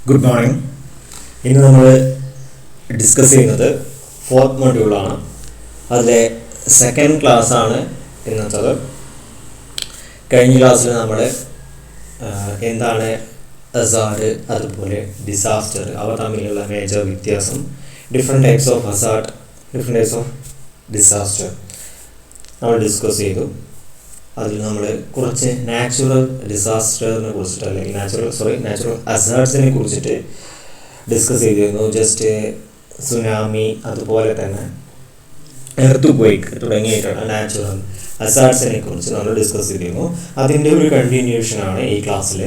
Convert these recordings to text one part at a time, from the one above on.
Good morning. ഇന്ന് നമ്മൾ discuss ചെയ്യുന്നത് ഫോർത്ത് മൊഡ്യൂളാണ്. അതിലെ സെക്കൻഡ് ക്ലാസ്സാണ് ഇന്നത്തത്. കഴിഞ്ഞ ക്ലാസ്സിൽ നമ്മൾ എന്താണ് ഹസാർഡ്, അതുപോലെ ഡിസാസ്റ്റർ, അവ തമ്മിലുള്ള മേജർ വ്യത്യാസം, different types of Hazard, different types of disaster നമ്മൾ ഡിസ്കസ് ചെയ്തു. അതിൽ നമ്മൾ കുറച്ച് നാച്ചുറൽ ഡിസാസ്റ്ററിനെ കുറിച്ചിട്ട് അല്ലെങ്കിൽ നാച്ചുറൽ ഹസാർഡ്സിനെ കുറിച്ചിട്ട് ഡിസ്കസ് ചെയ്തിരുന്നു. ജസ്റ്റ് സുനാമി, അതുപോലെ തന്നെ എർത്ത് ക്വേക്ക് തുടങ്ങിയിട്ടുള്ള നാച്ചുറൽ ഹസാർഡ്സിനെ കുറിച്ച് നമ്മൾ ഡിസ്കസ് ചെയ്തിരുന്നു. അതിൻ്റെ ഒരു കണ്ടിന്യൂഷനാണ് ഈ ക്ലാസ്സിൽ.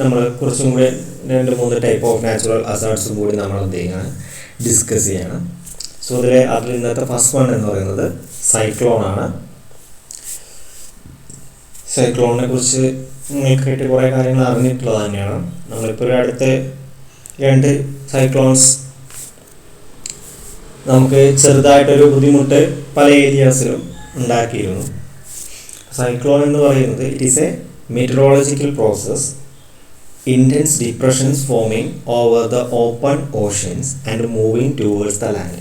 നമ്മൾ കുറച്ചും കൂടി 2-3 ടൈപ്പ് ഓഫ് നാച്ചുറൽ ഹസാർഡ്സും കൂടി നമ്മൾ എന്ത് ചെയ്യണം, ഡിസ്കസ് ചെയ്യണം. സോ അതിൽ ഇന്നത്തെ ഫസ്റ്റ് വൺ എന്ന് പറയുന്നത് സൈക്ലോണാണ്. സൈക്ലോണിനെ കുറിച്ച് നിങ്ങൾക്കായിട്ട് കുറേ കാര്യങ്ങൾ അറിഞ്ഞിട്ടുള്ളത് തന്നെയാണ്. നമ്മളിപ്പോൾ ഒരു അടുത്ത 2 സൈക്ലോൺസ് നമുക്ക് ചെറുതായിട്ടൊരു ബുദ്ധിമുട്ട് പല ഏരിയാസിലും ഉണ്ടാക്കിയിരുന്നു. സൈക്ലോൺ എന്ന് പറയുന്നത് it is A meteorological process, intense depressions forming over the open oceans and moving towards the land.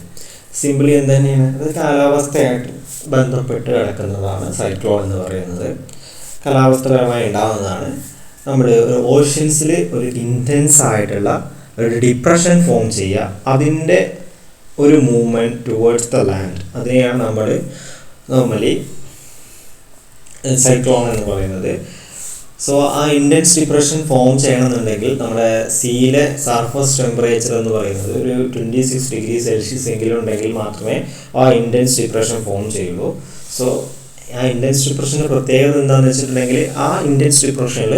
Simply എന്ത് തന്നെയാണ്, അത് കാലാവസ്ഥയായിട്ട് ബന്ധപ്പെട്ട് കിടക്കുന്നതാണ് സൈക്ലോൺ എന്ന് പറയുന്നത്. കാലാവസ്ഥപരമായി ഉണ്ടാകുന്നതാണ്. നമ്മുടെ ഓഷ്യൻസിൽ ഒരു ഇൻറ്റൻസ് ആയിട്ടുള്ള ഒരു ഡിപ്രഷൻ ഫോം ചെയ്യുക, അതിൻ്റെ ഒരു മൂവ്മെൻറ്റ് ടുവേർഡ്സ് ദ ലാൻഡ്, അതിനെയാണ് നമ്മൾ നോർമലി സൈക്ലോൺ എന്ന് പറയുന്നത്. സോ ആ ഇൻറ്റൻസ് ഡിപ്രഷൻ ഫോം ചെയ്യണമെന്നുണ്ടെങ്കിൽ നമ്മുടെ സീയിലെ സർഫസ് ടെമ്പറേച്ചർ എന്ന് പറയുന്നത് ഒരു 26 ഡിഗ്രി സെൽഷ്യസ് എങ്കിലും ഉണ്ടെങ്കിൽ മാത്രമേ ആ ഇൻറ്റൻസ് ഡിപ്രഷൻ ഫോം ചെയ്യുള്ളൂ. സോ ആ ഇൻറ്റൻസ് ഡിപ്രഷൻ്റെ പ്രത്യേകത എന്താണെന്ന് വെച്ചിട്ടുണ്ടെങ്കിൽ ആ ഇൻറ്റൻസ് ഡിപ്രഷനിൽ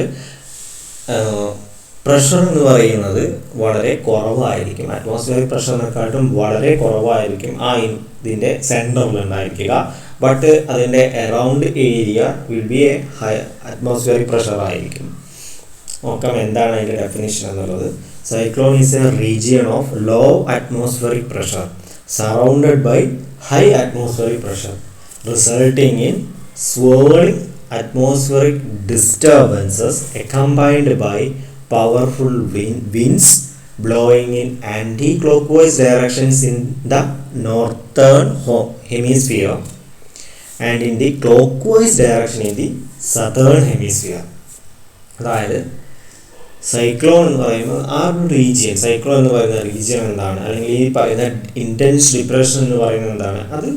പ്രഷർ എന്ന് പറയുന്നത് വളരെ കുറവായിരിക്കും. അറ്റ്മോസ്ഫിയറിക് പ്രഷറിനെക്കാട്ടും വളരെ കുറവായിരിക്കും ആ ഇതിൻ്റെ സെൻറ്ററിൽ ഉണ്ടായിരിക്കുക. ബട്ട് അതിൻ്റെ around area will be a high atmospheric pressure ആയിരിക്കും. നോക്കാം എന്താണ് അതിൻ്റെ ഡെഫിനിഷൻ എന്നുള്ളത്. Cyclone is a region of low atmospheric pressure surrounded by high atmospheric pressure resulting in swirling atmospheric disturbances accompanied by powerful winds blowing in anti-clockwise directions in the northern hemisphere and in the clockwise direction in the southern hemisphere. അതായത് cyclone എന്ന് പറയുന്നത് ആ ഒരു region, cyclone എന്ന് പറയുന്ന region എന്താണ്, അല്ലെങ്കിൽ ഈ പറയുന്ന ഇൻറ്റൻസ് ഡിപ്രഷൻ എന്ന് പറയുന്നത് എന്താണ്, അത്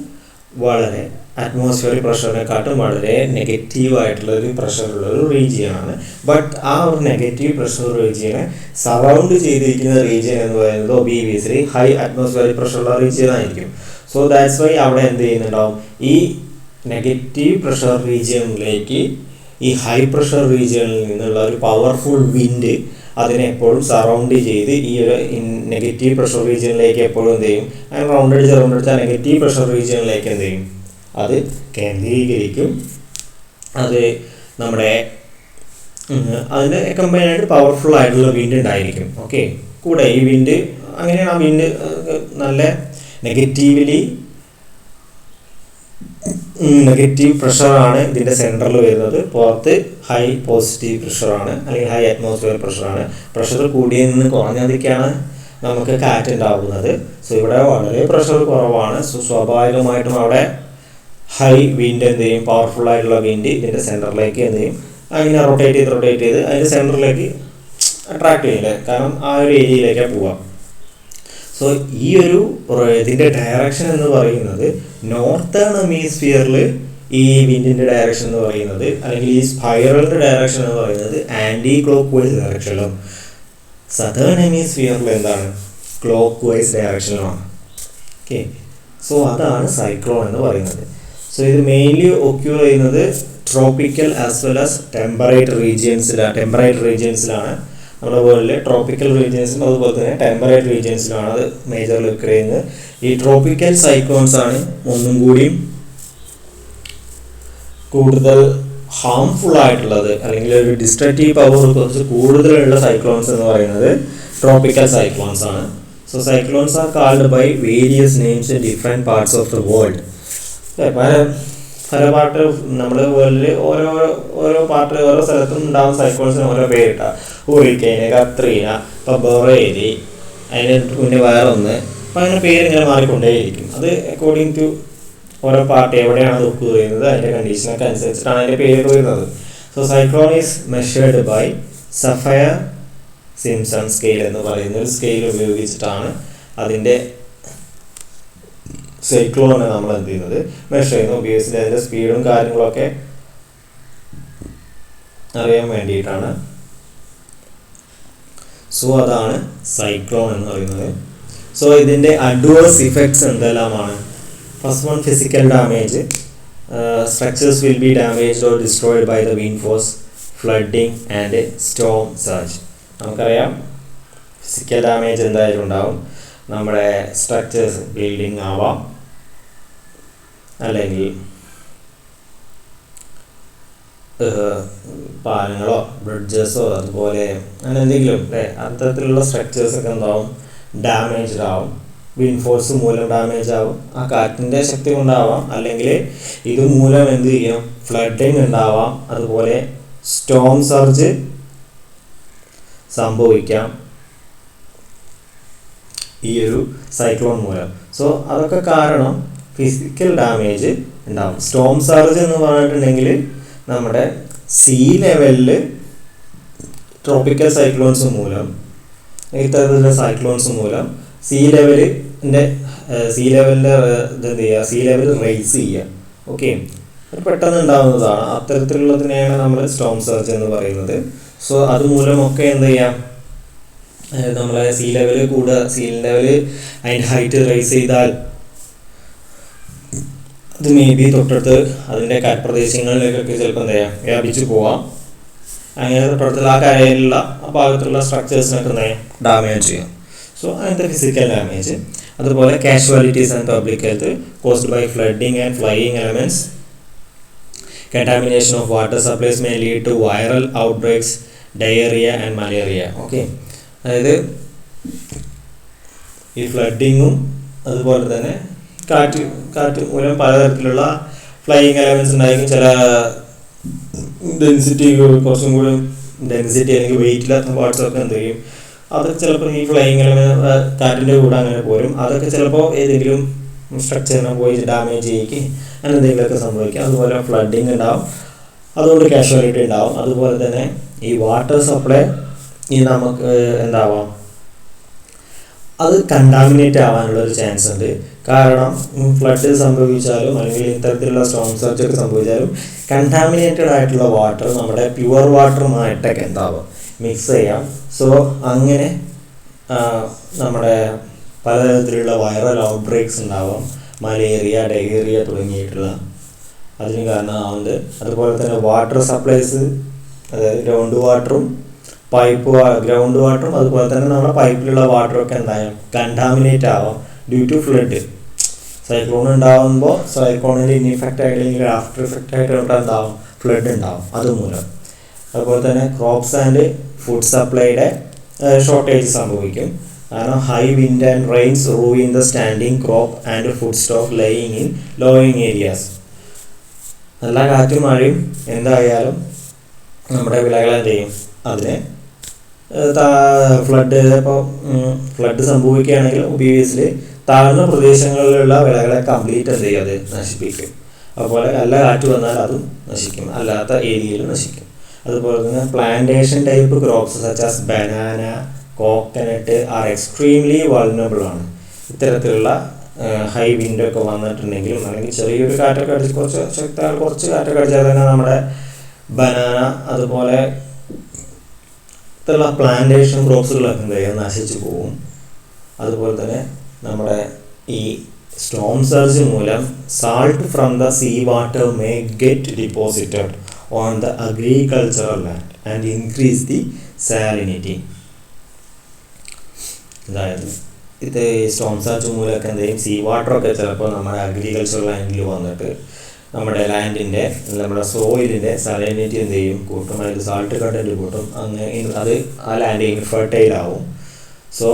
വളരെ അറ്റ്മോസ്ഫിയറിക് പ്രഷറിനെക്കാട്ടും വളരെ നെഗറ്റീവായിട്ടുള്ളൊരു പ്രഷറുള്ളൊരു റീജിയനാണ്. ബട്ട് ആ ഒരു നെഗറ്റീവ് പ്രഷർ റീജിയനെ സറൗണ്ട് ചെയ്തിരിക്കുന്ന റീജിയൻ എന്ന് പറയുന്നത് ഒബിയസ്ലി ഹൈ അറ്റ്മോസ്ഫിയറിക് പ്രഷറുള്ള റീജിയൻ ആയിരിക്കും. സോ ദാറ്റ്സ് വൈ അവിടെ എന്ത് ചെയ്യുന്നുണ്ടാവും, ഈ നെഗറ്റീവ് പ്രഷർ റീജിയനിലേക്ക് ഈ ഹൈ പ്രഷർ റീജിയനിൽ നിന്നുള്ള ഒരു പവർഫുൾ വിൻഡ് അതിനെ എപ്പോഴും സറൗണ്ട് ചെയ്ത് ഈ ഒരു നെഗറ്റീവ് പ്രഷർ റീജിയനിലേക്ക് എപ്പോഴും എന്ത് ചെയ്യും, അങ്ങനെ റൗണ്ടടിച്ച് നെഗറ്റീവ് പ്രഷർ റീജിയനിലേക്ക് എന്ത് ചെയ്യും, അത് കേന്ദ്രീകരിക്കും. അത് നമ്മുടെ അതിന് കമ്പൈനായിട്ട് പവർഫുൾ ആയിട്ടുള്ള വിൻഡ് ഉണ്ടായിരിക്കും. ഓക്കെ, കൂടെ ഈ വിൻഡ് അങ്ങനെയാണ് ആ വിൻഡ് നല്ല നെഗറ്റീവ് പ്രഷറാണ് ഇതിൻ്റെ സെൻറ്ററിൽ വരുന്നത്. പുറത്ത് ഹൈ പോസിറ്റീവ് പ്രഷറാണ് അല്ലെങ്കിൽ ഹൈ അറ്റ്മോസ്ഫിയർ പ്രഷറാണ്. പ്രഷർ കൂടിയതിൽ നിന്ന് കുറഞ്ഞതൊക്കെയാണ് നമുക്ക് കാറ്റ് ഉണ്ടാകുന്നത്. സോ ഇവിടെ വളരെ പ്രഷർ കുറവാണ്. സോ സ്വാഭാവികമായിട്ടും അവിടെ ഹൈ വിൻഡ് എന്ത് ചെയ്യും, പവർഫുൾ ആയിട്ടുള്ള വിൻഡ് ഇതിൻ്റെ സെൻറ്ററിലേക്ക് എന്ത് ചെയ്യും, അങ്ങനെ റൊട്ടേറ്റ് ചെയ്ത് അതിൻ്റെ സെൻറ്ററിലേക്ക് അട്രാക്ട് ചെയ്യില്ലേ, കാരണം ആ ഒരു ഏരിയയിലേക്കാണ് പോവാം. സോ ഈ ഒരു ഇതിൻ്റെ ഡയറക്ഷൻ എന്ന് പറയുന്നത് നോർത്തേൺ ഹെമിസ്ഫിയറിൽ ഈ വിൻഡിൻ്റെ ഡയറക്ഷൻ എന്ന് പറയുന്നത്, അല്ലെങ്കിൽ ഈ സ്പൈറലിൻ്റെ ഡയറക്ഷൻ എന്ന് പറയുന്നത് ആൻറ്റി ക്ലോക്ക് വൈസ് ഡയറക്ഷനിലും, സദേൺ ഹെമിസ്ഫിയറിൽ എന്താണ്, ക്ലോക്ക് വൈസ് ഡയറക്ഷനിലുമാണ്. ഓക്കെ, സോ അതാണ് സൈക്ലോൺ എന്ന് പറയുന്നത്. സോ ഇത് മെയിൻലി ഒക്യൂർ ചെയ്യുന്നത് tropical as well as temperate റീജിയൻസിലാണ്. നമ്മുടെ വേൾഡിലെ ട്രോപ്പിക്കൽ റീജിയൻസിലും അതുപോലെ തന്നെ ടെമ്പറേറ്റ് റീജിയൻസിലാണ് അത് മേജർലി ഒക്യൂർ ചെയ്യുന്നത്. ഈ ട്രോപ്പിക്കൽ സൈക്ലോൺസ് ആണ് ഒന്നും കൂടിയും കൂടുതൽ ഹാംഫുൾ ആയിട്ടുള്ളത്, അല്ലെങ്കിൽ ഒരു ഡിസ്ട്രക്റ്റീവ് പവർ കുറച്ച് കൂടുതലുള്ള സൈക്ലോൺസ് എന്ന് പറയുന്നത് ട്രോപ്പിക്കൽ സൈക്ലോൺസ് ആണ്. So cyclones are called by various names in different parts of the world. പല പല പാർട്ട് നമ്മുടെ വേൾഡിൽ ഓരോ പാർട്ട് ഓരോ സ്ഥലത്തും ഉണ്ടാകുന്ന സൈക്ലോൺസിന് ഓരോ പേരിട്ട ഹൂറിക്കെയിന്, കത്രീന, ഇപ്പോൾ ബൊറേലി, അതിന് പിന്നെ വേറൊന്ന്, അപ്പം അങ്ങനെ പേരിങ്ങനെ മാറിക്കൊണ്ടേയിരിക്കും. അത് അക്കോർഡിംഗ് ടു ഓരോ പാർട്ട് എവിടെയാണ് അത് ഒക്കുക ചെയ്യുന്നത് അതിൻ്റെ കണ്ടീഷനൊക്കെ അനുസരിച്ചിട്ടാണ് അതിൻ്റെ പേര് വരുന്നത്. So cyclone is measured by Saffir Simpson scale എന്ന് പറയുന്ന ഒരു സ്കെയിൽ ഉപയോഗിച്ചിട്ടാണ് അതിൻ്റെ സൈക്ലോണിനെ നമ്മൾ എന്ത് ചെയ്യുന്നത് മെഷർ ചെയ്യുന്നത്. ഒബിയസ്ലി അതിൻ്റെ സ്പീഡും കാര്യങ്ങളൊക്കെ അറിയാൻ വേണ്ടിയിട്ടാണ്. സോ അതാണ് സൈക്ലോൺ എന്ന് പറയുന്നത്. സോ ഇതിൻ്റെ അഡ്വേഴ്സ് ഇഫക്ട്സ് എന്തെല്ലാമാണ്? First one, physical damage. Structures will be damaged or destroyed by the wind force, flooding and storm surge. നമുക്കറിയാം ഫിസിക്കൽ ഡാമേജ് എന്തായാലും ഉണ്ടാവും. നമ്മുടെ സ്ട്രക്ചേഴ്സ്, ബിൽഡിംഗ് ആവാം, അല്ലെങ്കിൽ പാലങ്ങളോ ബ്രിഡ്ജസോ അതുപോലെ അങ്ങനെ എന്തെങ്കിലും അല്ലേ, അത്തരത്തിലുള്ള സ്ട്രക്ചേഴ്സൊക്കെ എന്താവും, ഡാമേജ്ഡ് ആവും. വിൻഡ് ഫോഴ്സ് മൂലം ഡാമേജ് ആവും, ആ കാറ്റിൻ്റെ ശക്തി കൊണ്ടാവാം, അല്ലെങ്കിൽ ഇത് മൂലം എന്ത് ചെയ്യും, ഫ്ലഡിങ് ഉണ്ടാവാം, അതുപോലെ സ്റ്റോം സർജ് സംഭവിക്കാം ഈ ഒരു സൈക്ലോൺ മൂലം. സോ അതൊക്കെ കാരണം ഫിസിക്കൽ ഡാമേജ് ഉണ്ടാവും. സ്റ്റോം സർജ് എന്ന് പറഞ്ഞിട്ടുണ്ടെങ്കിൽ നമ്മുടെ സീ ലെവലിൽ ട്രോപ്പിക്കൽ സൈക്ലോൺസ് മൂലം, ഇത്തരത്തിലുള്ള സൈക്ലോൺസ് മൂലം സീ ലെവലിൻ്റെ ഇതെന്ത് ചെയ്യുക, സീ ലെവൽ റൈസ് ചെയ്യുക. ഓക്കെ, അത് പെട്ടെന്ന് ഉണ്ടാകുന്നതാണ്. അത്തരത്തിലുള്ളതിനെയാണ് നമ്മൾ സ്റ്റോം സർജ് എന്ന് പറയുന്നത്. സോ അതുമൂലമൊക്കെ എന്ത് ചെയ്യാം, നമ്മളെ സീ ലെവൽ കൂടുക, സീ ലെവൽ അതിൻ്റെ ഹൈറ്റ് റൈസ് ചെയ്താൽ അത് മേ ബി തൊട്ടടുത്ത് അതിൻ്റെ കരപ്രദേശങ്ങളിലേക്കൊക്കെ ചിലപ്പോൾ എന്താ ചെയ്യുക, വ്യാപിച്ചു പോവാം. അങ്ങനെ തൊട്ടടുത്തുള്ള ആ കരയിലുള്ള ആ ഭാഗത്തുള്ള സ്ട്രക്ചേഴ്സിനൊക്കെ എന്താ ഡാമേജ് ചെയ്യാം. സോ അങ്ങനത്തെ ഫിസിക്കൽ ഡാമേജ്. അതുപോലെ casualties and public health caused by flooding and flying elements. Contamination of water supplies may lead to viral outbreaks, diarrhea and malaria. Okay, അതായത് ഈ ഫ്ലഡിങ്ങും അതുപോലെ തന്നെ കാറ്റ് മൂലം പലതരത്തിലുള്ള ഫ്ലൈയിങ് എലമെൻറ്റ്സ് ഉണ്ടായിരിക്കും. ചില ഡെൻസിറ്റി കുറച്ചും കൂടി ഡെൻസിറ്റി അല്ലെങ്കിൽ വെയിറ്റ് ഇല്ലാത്ത പാർട്സൊക്കെ എന്ത് ചെയ്യും, അതൊക്കെ ചിലപ്പോൾ ഈ ഫ്ലൈയിങ് എലമെൻറ്റ് കാറ്റിൻ്റെ കൂടെ അങ്ങനെ പോരും. അതൊക്കെ ചിലപ്പോൾ ഏതെങ്കിലും സ്ട്രക്ചറിനെ പോയി ഡാമേജ് ചെയ്യിക്കും, അങ്ങനെ എന്തെങ്കിലുമൊക്കെ സംഭവിക്കാം. അതുപോലെ ഫ്ലഡിങ് ഉണ്ടാവും, അതുകൊണ്ട് കാഷ്വാലിറ്റി ഉണ്ടാവും. അതുപോലെ തന്നെ ഈ വാട്ടർ സപ്ലൈ ഈ നമുക്ക് എന്താവാം, അത് കണ്ടാമിനേറ്റ് ആവാനുള്ളൊരു ചാൻസ് ഉണ്ട്. കാരണം ഫ്ലഡ് സംഭവിച്ചാലും അല്ലെങ്കിൽ ഇത്തരത്തിലുള്ള സ്റ്റോം സർജൊക്കെ സംഭവിച്ചാലും കണ്ടാമിനേറ്റഡ് ആയിട്ടുള്ള വാട്ടർ നമ്മുടെ പ്യുവർ വാട്ടറുമായിട്ടൊക്കെ എന്താവാം മിക്സ് ചെയ്യാം. സോ അങ്ങനെ നമ്മുടെ പലതരത്തിലുള്ള വൈറൽ ഔട്ട് ബ്രേക്സ് ഉണ്ടാവാം, മലേറിയ, ഡയേറിയ തുടങ്ങിയിട്ടുള്ള അതിന് കാരണമാവുന്നുണ്ട്. അതുപോലെ തന്നെ വാട്ടർ സപ്ലൈസ്, അതായത് ഗ്രൗണ്ട് വാട്ടറും ഗ്രൗണ്ട് വാട്ടറും അതുപോലെ തന്നെ നമ്മുടെ പൈപ്പിലുള്ള വാട്ടറൊക്കെ എന്തായാലും കണ്ടാമിനേറ്റ് ആവാം ഡ്യൂ ടു ഫ്ലഡ്. സൈക്ലോൺ ഉണ്ടാകുമ്പോൾ സൈക്ലോണിൽ ഇൻഇഫക്റ്റ് ആയില്ലെങ്കിൽ ആഫ്റ്റർ ഇഫക്റ്റ് ആയിട്ട് എന്താവും, ഫ്ലഡ് ഉണ്ടാവും അതുമൂലം. അതുപോലെ തന്നെ ക്രോപ്സ് ആൻഡ് ഫുഡ് സപ്ലൈയുടെ ഷോർട്ടേജ് സംഭവിക്കും. കാരണം high wind and rains ruin the standing crop and food stock lying in lowing areas. നല്ല കാറ്റും മഴയും എന്തായാലും നമ്മുടെ വിളകളെ എന്ത് ചെയ്യും, അതിനെ ഫ്ലഡ് സംഭവിക്കുകയാണെങ്കിൽ ഒബിയസ്ലി താഴ്ന്ന പ്രദേശങ്ങളിലുള്ള വിളകളെ കംപ്ലീറ്റ് എന്ത് ചെയ്യും, അത് നശിപ്പിക്കും. അതുപോലെ നല്ല കാറ്റ് വന്നാൽ അതും നശിക്കും, അല്ലാത്ത ഏരിയയിൽ നശിക്കും. അതുപോലെ തന്നെ plantation type crops such as banana, coconut R extremely vulnerable ആണ്. ഇത്തരത്തിലുള്ള ഹൈ വിൻഡൊക്കെ വന്നിട്ടുണ്ടെങ്കിലും അല്ലെങ്കിൽ ചെറിയൊരു കാറ്റൊക്കെ അടിച്ച് കുറച്ച് കാറ്റൊക്കെ അടിച്ചാൽ തന്നെ നമ്മുടെ ബനാന അതുപോലെ ഇത്തരത്തിലുള്ള പ്ലാന്റേഷൻ ക്രോപ്സുകളൊക്കെ എന്ത് ചെയ്യുക, നശിച്ചു പോകും. അതുപോലെ തന്നെ നമ്മുടെ ഈ സ്റ്റോം സർജ് മൂലം salt from the sea water may get deposited on the agricultural land and increase the salinity. അതായത് ഇത് സ്റ്റോം സർജ് മൂലമൊക്കെ എന്ത് ചെയ്യും, സീ വാട്ടറൊക്കെ ചിലപ്പോൾ നമ്മുടെ അഗ്രികൾച്ചറൽ ലാൻഡിൽ വന്നിട്ട് നമ്മുടെ ലാൻഡിൻ്റെ നമ്മുടെ സോയിലിൻ്റെ സാലിനിറ്റി എന്ത് ചെയ്യും, കൂട്ടും. അതിൽ സാൾട്ട് കണ്ടൻറ്റ് കൂട്ടും. അങ്ങനെ അത് ആ ലാൻഡ് ഇൻഫെർട്ടൈൽ ആവും. സോ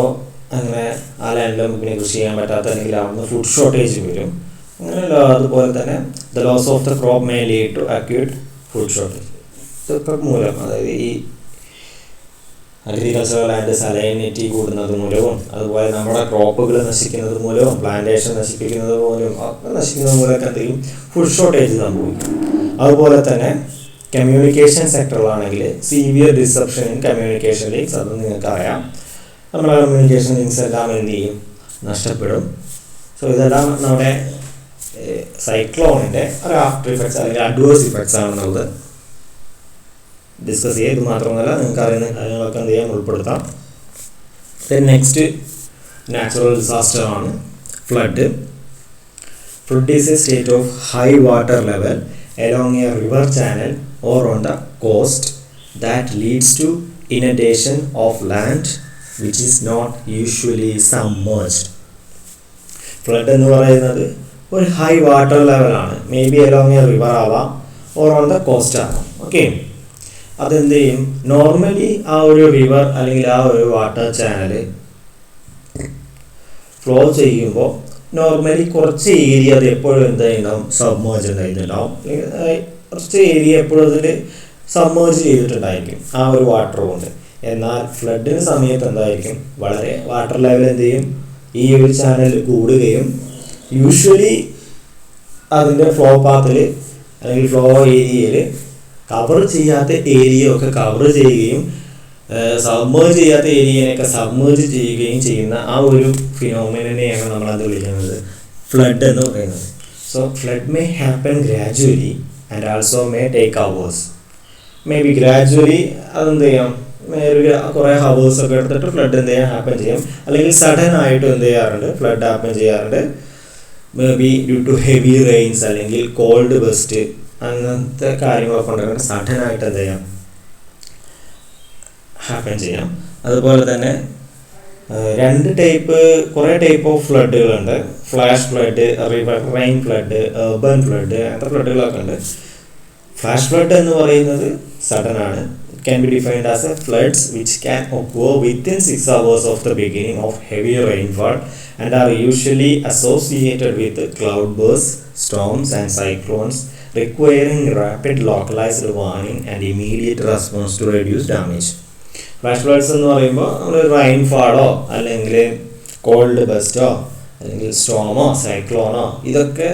അങ്ങനെ ആ ലാൻഡിൽ നമുക്ക് പിന്നെ കൃഷി ചെയ്യാൻ പറ്റാത്ത അല്ലെങ്കിൽ അവിടുന്ന് ഫുഡ് ഷോർട്ടേജ് വരും. അങ്ങനെയല്ല. അതുപോലെ തന്നെ the loss of the crop may lead to acute food shortage. ഇതൊക്കെ മൂലം, അതായത് ഈ അഗ്രികൾച്ചറൽ ലാൻഡ് സലൈനിറ്റി കൂടുന്നത് മൂലവും അതുപോലെ നമ്മുടെ ക്രോപ്പുകൾ നശിക്കുന്നത് മൂലവും പ്ലാന്റേഷൻ നശിപ്പിക്കുന്നത് മൂലവും ഒക്കെ നശിക്കുന്നത് മൂലമൊക്കെ എന്തെങ്കിലും ഫുഡ് ഷോർട്ടേജ് സംഭവിക്കും. അതുപോലെ തന്നെ കമ്മ്യൂണിക്കേഷൻ സെക്ടറിലാണെങ്കിൽ severe disruption in communication links, അത് നിങ്ങൾക്കറിയാം. നമ്മുടെ കമ്മ്യൂണിക്കേഷൻ ലിങ്ക്സ് എല്ലാം എന്ത് ചെയ്യും, നഷ്ടപ്പെടും. സോ ഇതെല്ലാം നമ്മുടെ സൈക്ലോണിൻ്റെ ഒരു ആഫ്റ്റർ ഇഫക്ട്സ് അല്ലെങ്കിൽ അഡ്വേഴ്സ് ഇഫക്ട്സ് ആണെന്നുള്ളത് ഡിസ്കസ് ചെയ്യുക. ഇത് മാത്രമല്ല, നിങ്ങൾക്ക് അറിയുന്ന കാര്യങ്ങളൊക്കെ എന്ത് ചെയ്യാൻ ഉൾപ്പെടുത്താം. ദെൻ നെക്സ്റ്റ് നാച്ചുറൽ ഡിസാസ്റ്റർ ആണ് flood. Flood is A state of high water level along a river channel or on the coast that leads to inundation of land which is not usually submerged. Flood എന്ന് പറയുന്നത് ഒരു high water ലെവലാണ്. May be along A river ആവാം or on the cost ആവാം. Okay, അതെന്ത് ചെയ്യും, normally ആ ഒരു റിവർ അല്ലെങ്കിൽ ആ ഒരു വാട്ടർ ചാനൽ ഫ്ലോ ചെയ്യുമ്പോൾ നോർമലി കുറച്ച് ഏരിയ അത് എപ്പോഴും എന്തായിട്ടുണ്ടാവും, സബ്മേർജ് ഉണ്ടായിട്ടുണ്ടാവും. കുറച്ച് ഏരിയ എപ്പോഴും അതിൽ സബ്മേർജ് ചെയ്തിട്ടുണ്ടായിരിക്കും ആ ഒരു വാട്ടർ കൊണ്ട്. എന്നാൽ ഫ്ലഡിന് സമയത്ത് എന്തായിരിക്കും, വളരെ വാട്ടർ ലെവൽ എന്ത് ചെയ്യും, ഈ ഒരു ചാനൽ കൂടുകയും യൂഷ്വലി അതിൻ്റെ ഫ്ലോ പാത്തിൽ അല്ലെങ്കിൽ ഫ്ലോ ഏരിയയിൽ കവർ ചെയ്യാത്ത ഏരിയ ഒക്കെ കവർ ചെയ്യുകയും സബ്മേർജ് ചെയ്യാത്ത ഏരിയനെയൊക്കെ സബ്മേർജ് ചെയ്യുകയും ചെയ്യുന്ന ആ ഒരു ഫിനോമിനെയാണ് നമ്മളത് വിളിക്കുന്നത് ഫ്ലഡ് എന്ന് പറയുന്നത്. So flood may happen gradually and also may take hours. May be gradually അതെന്ത് ചെയ്യാം, ഒരു കുറേ ഹവേഴ്സൊക്കെ എടുത്തിട്ട് ഫ്ലഡ് എന്ത് ചെയ്യാൻ ഹാപ്പൻ ചെയ്യാം. അല്ലെങ്കിൽ സഡൻ ആയിട്ട് എന്ത് ചെയ്യാറുണ്ട്, ഫ്ലഡ് ഹാപ്പൻ ചെയ്യാറുണ്ട്. May be due to heavy rains അല്ലെങ്കിൽ കോൾഡ് ബസ്റ്റ് അങ്ങനത്തെ കാര്യങ്ങളൊക്കെ ഉണ്ടെങ്കിൽ സഡൻ ആയിട്ട് എന്ത് ചെയ്യാം, ഹാപ്പൻ ചെയ്യാം. അതുപോലെ തന്നെ കുറേ ടൈപ്പ് ഓഫ് ഫ്ലഡുകളുണ്ട്. Flash flood, river rain flood, urban flood, അങ്ങനത്തെ ഫ്ലഡുകളൊക്കെ ഉണ്ട്. ഫ്ലാഷ് ഫ്ലഡ് എന്ന് പറയുന്നത് സഡൻ ആണ്. It can be defined as a floods which can occur within 6 hours of the beginning of heavy rainfall and are usually associated with cloud bursts, storms and cyclones requiring rapid localized warning and immediate response to reduce damage. Flash floods എന്ന് പറയുമ്പോൾ നമ്മൾ റെയിൻഫാളോ അല്ലെങ്കിൽ called ബസ്റ്റോ അല്ലെങ്കിൽ സ്റ്റോമോ സൈക്ലോണോ ഇതൊക്കെ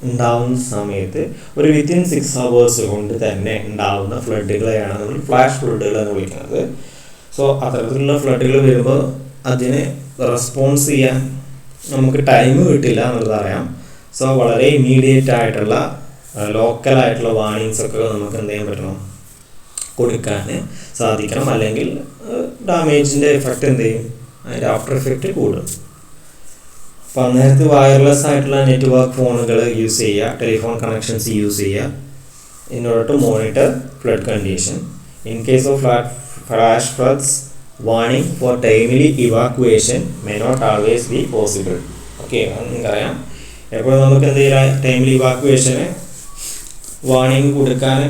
ഉണ്ടാവുന്ന സമയത്ത് ഒരു within 6 hours കൊണ്ട് തന്നെ ഉണ്ടാവുന്ന ഫ്ലഡുകളെയാണ് നമ്മൾ ഫ്ലാഷ് ഫ്ലഡുകൾ എന്ന് വിളിക്കുന്നത്. സോ അത്തരത്തിലുള്ള ഫ്ലഡുകൾ വരുമ്പോൾ അതിന് റെസ്പോൺസ് ചെയ്യാൻ നമുക്ക് ടൈം കിട്ടില്ല എന്നുള്ളത് അറിയാം. സോ വളരെ ഇമ്മീഡിയറ്റ് ആയിട്ടുള്ള ലോക്കലായിട്ടുള്ള വാർണിങ്സ് ഒക്കെ നമുക്ക് എന്ത് ചെയ്യാൻ പറ്റണം, കൊടുക്കാൻ സാധിക്കണം. അല്ലെങ്കിൽ ഡാമേജിൻ്റെ എഫക്റ്റ് എന്ത് ചെയ്യും, അതിൻ്റെ ആഫ്റ്റർ എഫക്റ്റ് കൂടും. അപ്പോൾ അന്നേരത്ത് വയർലെസ് ആയിട്ടുള്ള നെറ്റ്വർക്ക് ഫോണുകൾ യൂസ് ചെയ്യുക, ടെലിഫോൺ കണക്ഷൻസ് യൂസ് ചെയ്യുക in order to monitor flood condition. In case of flash floods warning for timely evacuation may not always be possible. Okay, നിങ്ങൾക്കറിയാം എപ്പോഴും നമുക്ക് എന്ത് ചെയ്യുക, ടൈംലി ഇവാക്യുവേഷന് വാർണിംഗ് കൊടുക്കാൻ,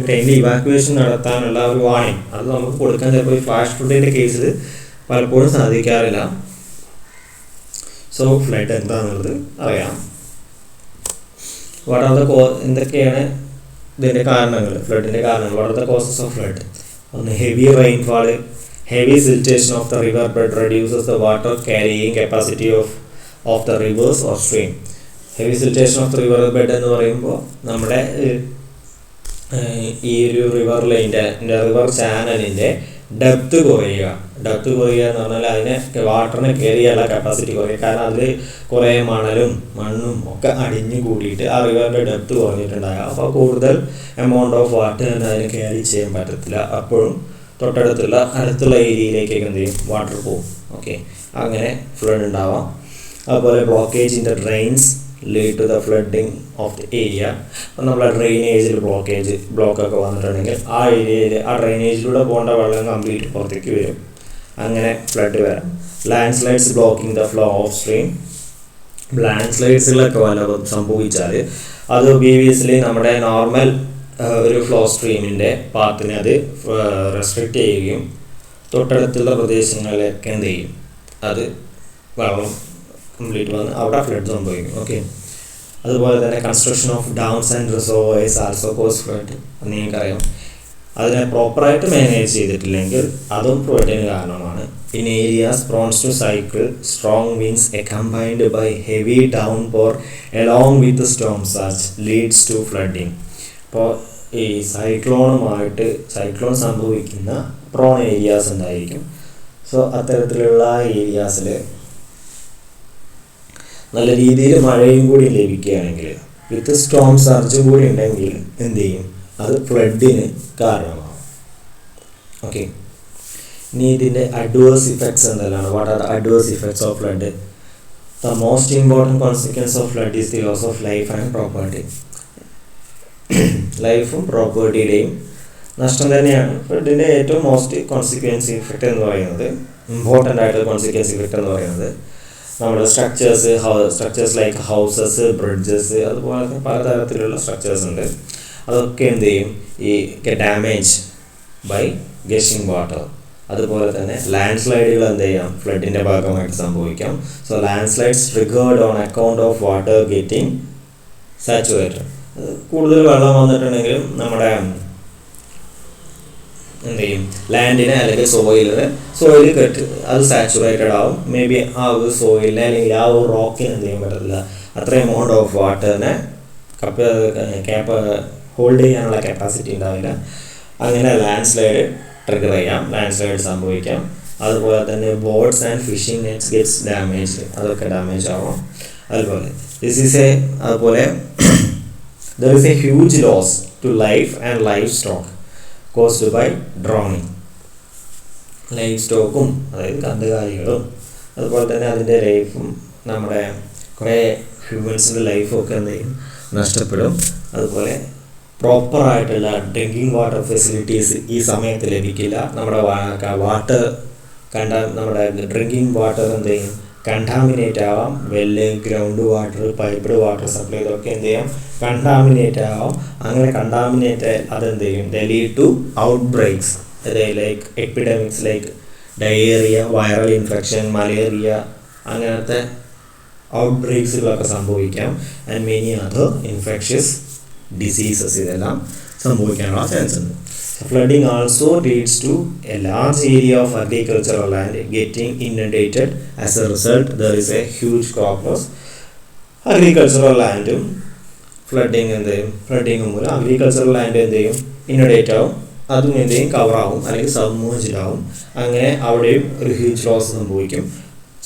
ടൈംലി ഇവാക്യുവേഷൻ നടത്താനുള്ള ഒരു വാർണിംഗ് അത് നമുക്ക് കൊടുക്കാൻ ചിലപ്പോൾ ഈ ഫ്ലാഷ് ഫ്ലഡിൻ്റെ കേസിൽ പലപ്പോഴും സാധിക്കാറില്ല. സോ ഫ്ലഡ് എന്താണെന്നുള്ളത് അറിയാം. എന്തൊക്കെയാണ് ഇതിൻ്റെ കാരണങ്ങൾ, ഫ്ലഡിൻ്റെ കാരണങ്ങൾ? What are the causes of flood? ഒന്ന്, heavy rainfall. Heavy siltation of the river bed reduces the water carrying capacity of the rivers or stream. Heavy siltation of the river bed എന്ന് പറയുമ്പോൾ നമ്മുടെ ഈ ഒരു റിവർ ചാനലിൻ്റെ depth കുറയുക. Depth കുറയുക എന്ന് പറഞ്ഞാൽ അതിനെ വാട്ടറിനെ കെയർ ചെയ്യാനുള്ള കപ്പാസിറ്റി കുറയുക. കാരണം അതിൽ കുറേ മണ്ണും ഒക്കെ അടിഞ്ഞു കൂടിയിട്ട് ആ റിവറിൻ്റെ ഡെപ്ത് കുറഞ്ഞിട്ടുണ്ടാകുക. അപ്പോൾ കൂടുതൽ എമൗണ്ട് ഓഫ് വാട്ടർ അതിനെ ക്യാരി ചെയ്യാൻ പറ്റത്തില്ല. അപ്പോഴും അടുത്തുള്ള ഏരിയയിലേക്കൊക്കെ എന്ത് ചെയ്യും, വാട്ടർ പോകും. ഓക്കെ, അങ്ങനെ ഫ്ലഡ് ഉണ്ടാവാം. അതുപോലെ blockage in the drains lead to the flooding of the area. അപ്പം നമ്മളെ ഡ്രെയിനേജിൽ ബ്ലോക്കൊക്കെ വന്നിട്ടുണ്ടെങ്കിൽ ആ ഏരിയയിൽ ആ ഡ്രെയിനേജിലൂടെ പോകേണ്ട വെള്ളം കംപ്ലീറ്റ് പുറത്തേക്ക് വരും. അങ്ങനെ ഫ്ലഡ് വരാം. Landslides blocking the flow of stream. Land സ്ലൈഡ്സുകളൊക്കെ വല്ലതും സംഭവിച്ചാൽ അത് ഒബിയസ്ലി നമ്മുടെ നോർമൽ ഒരു ഫ്ലോ സ്ട്രീമിൻ്റെ പാത്തിനെ അത് റെസ്ട്രിക്റ്റ് ചെയ്യുകയും തൊട്ടടുത്തുള്ള പ്രദേശങ്ങളിലൊക്കെ എന്ത് ചെയ്യും, അത് വെള്ളം കംപ്ലീറ്റ് വന്ന് അവിടെ ഫ്ലഡ് സംഭവിക്കും. ഓക്കെ, അതുപോലെ തന്നെ construction of dams and reservoirs also cause flood. നിങ്ങൾക്കറിയാം, അതിനെ പ്രോപ്പറായിട്ട് മാനേജ് ചെയ്തിട്ടില്ലെങ്കിൽ അതും ഫ്ലഡിന് കാരണമാണ്. In areas prones to cycle strong winds accompanied by heavy downpour along with storm surge leads to flooding. അപ്പോൾ ഈ സൈക്ലോൺ സംഭവിക്കുന്ന പ്രോൺ ഏരിയാസ് ഉണ്ടായിരിക്കും. സോ അത്തരത്തിലുള്ള ഏരിയാസിൽ നല്ല രീതിയിൽ മഴയും കൂടി ലഭിക്കുകയാണെങ്കിൽ വിത്ത് സ്റ്റോം സർജും കൂടി ഉണ്ടെങ്കിൽ എന്ത് ചെയ്യും, അത് ഫ്ലഡിന് കാരണമാകും. ഓക്കെ, ഇനി ഇതിൻ്റെ അഡ്വേഴ്സ് ഇഫക്ട്സ് എന്തെല്ലാം? What are the adverse effects of flood? The most important consequence of flood is the loss of life and property. ലൈഫും പ്രോപ്പർട്ടിയുടെയും നഷ്ടം തന്നെയാണ് ഫ്ലഡിൻ്റെ ഏറ്റവും മോസ്റ്റ് കോൺസിക്വൻസ് ഇഫക്റ്റ് എന്ന് പറയുന്നത്. ഇമ്പോർട്ടൻ്റ് ആയിട്ടുള്ള കോൺസിക്വൻസ് ഇഫക്റ്റ് എന്ന് പറയുന്നത് നമ്മുടെ സ്ട്രക്ചേഴ്സ് ലൈക്ക് ഹൗസസ്, ബ്രിഡ്ജസ്, അതുപോലെ പലതരത്തിലുള്ള സ്ട്രക്ചേഴ്സ് ഉണ്ട്. അതൊക്കെ എന്ത് ചെയ്യും, ഈ ഡാമേജ് ബൈ ഗഷിങ് വാട്ടർ. അതുപോലെ തന്നെ ലാൻഡ് സ്ലൈഡുകൾ എന്ത് ചെയ്യാം, ഫ്ലഡിൻ്റെ ഭാഗമായിട്ട് സംഭവിക്കാം. So land slides triggered on account of water getting saturated. കൂടുതൽ വെള്ളം വന്നിട്ടുണ്ടെങ്കിലും നമ്മുടെ എന്ത് ചെയ്യും, ലാൻഡിനെ അല്ലെങ്കിൽ സോയിൽ കെട്ട് അത് സാച്ചുറേറ്റഡ് ആവും. മേ ബി ആ ഒരു സോയിലിനെ അല്ലെങ്കിൽ ആ ഒരു റോക്കിന് എന്ത് ചെയ്യാൻ പറ്റത്തില്ല, അത്രയും എമൗണ്ട് ഓഫ് വാട്ടറിനെ ഹോൾഡ് ചെയ്യാനുള്ള കപ്പാസിറ്റി ഉണ്ടാവില്ല. അങ്ങനെ ലാൻഡ് സ്ലൈഡ് ട്രിഗർ ചെയ്യാം, ലാൻഡ് സ്ലൈഡ് സംഭവിക്കാം. അതുപോലെ തന്നെ boats and fishing nets gets damage, അതൊക്കെ ഡാമേജ് ആവാം. അതുപോലെ അതുപോലെ there is a huge loss to life and livestock caused by drowning. Life സ്റ്റോക്കും, അതായത് കന്നുകാലികളും അതുപോലെ തന്നെ അതിൻ്റെ ലൈഫും നമ്മുടെ കുറേ ഹ്യൂമൻസിൻ്റെ ലൈഫും ഒക്കെ എന്ത് ചെയ്യും, നഷ്ടപ്പെടും. അതുപോലെ പ്രോപ്പറായിട്ടുള്ള ഡ്രിങ്കിങ് വാട്ടർ ഫെസിലിറ്റീസ് ഈ സമയത്ത് ലഭിക്കില്ല. നമ്മുടെ നമ്മുടെ ഡ്രിങ്കിങ് വാട്ടർ എന്ത് ചെയ്യും, കണ്ടാമിനേറ്റ് ആവാം. Well, ground water, piped water supply, ഇതൊക്കെ എന്ത് ചെയ്യാം, കണ്ടാമിനേറ്റ് ആവാം. അങ്ങനെ കണ്ടാമിനേറ്റ് അതെന്ത് ചെയ്യും, lead to outbreaks, like epidemics like diarrhoea, viral infection, malaria, അങ്ങനത്തെ ഔട്ട് ബ്രേക്സുകളൊക്കെ സംഭവിക്കാം. And many other infectious diseases, ഇതെല്ലാം സംഭവിക്കാനുള്ള ചാൻസ് ഉണ്ട്. Flooding also leads to a large area of agricultural land getting inundated. As a result, there is a huge crop loss. Agricultural land flooding മൂലം agricultural land എന്ത് ചെയ്യും, ഇന്നഡേറ്റ് ആവും. അതും എന്ത് ചെയ്യും, കവർ ആവും അല്ലെങ്കിൽ സബ്മേർജ്ഡ് ആവും. അങ്ങനെ അവിടെയും ഒരു ഹ്യൂജ് ലോസ് സംഭവിക്കും.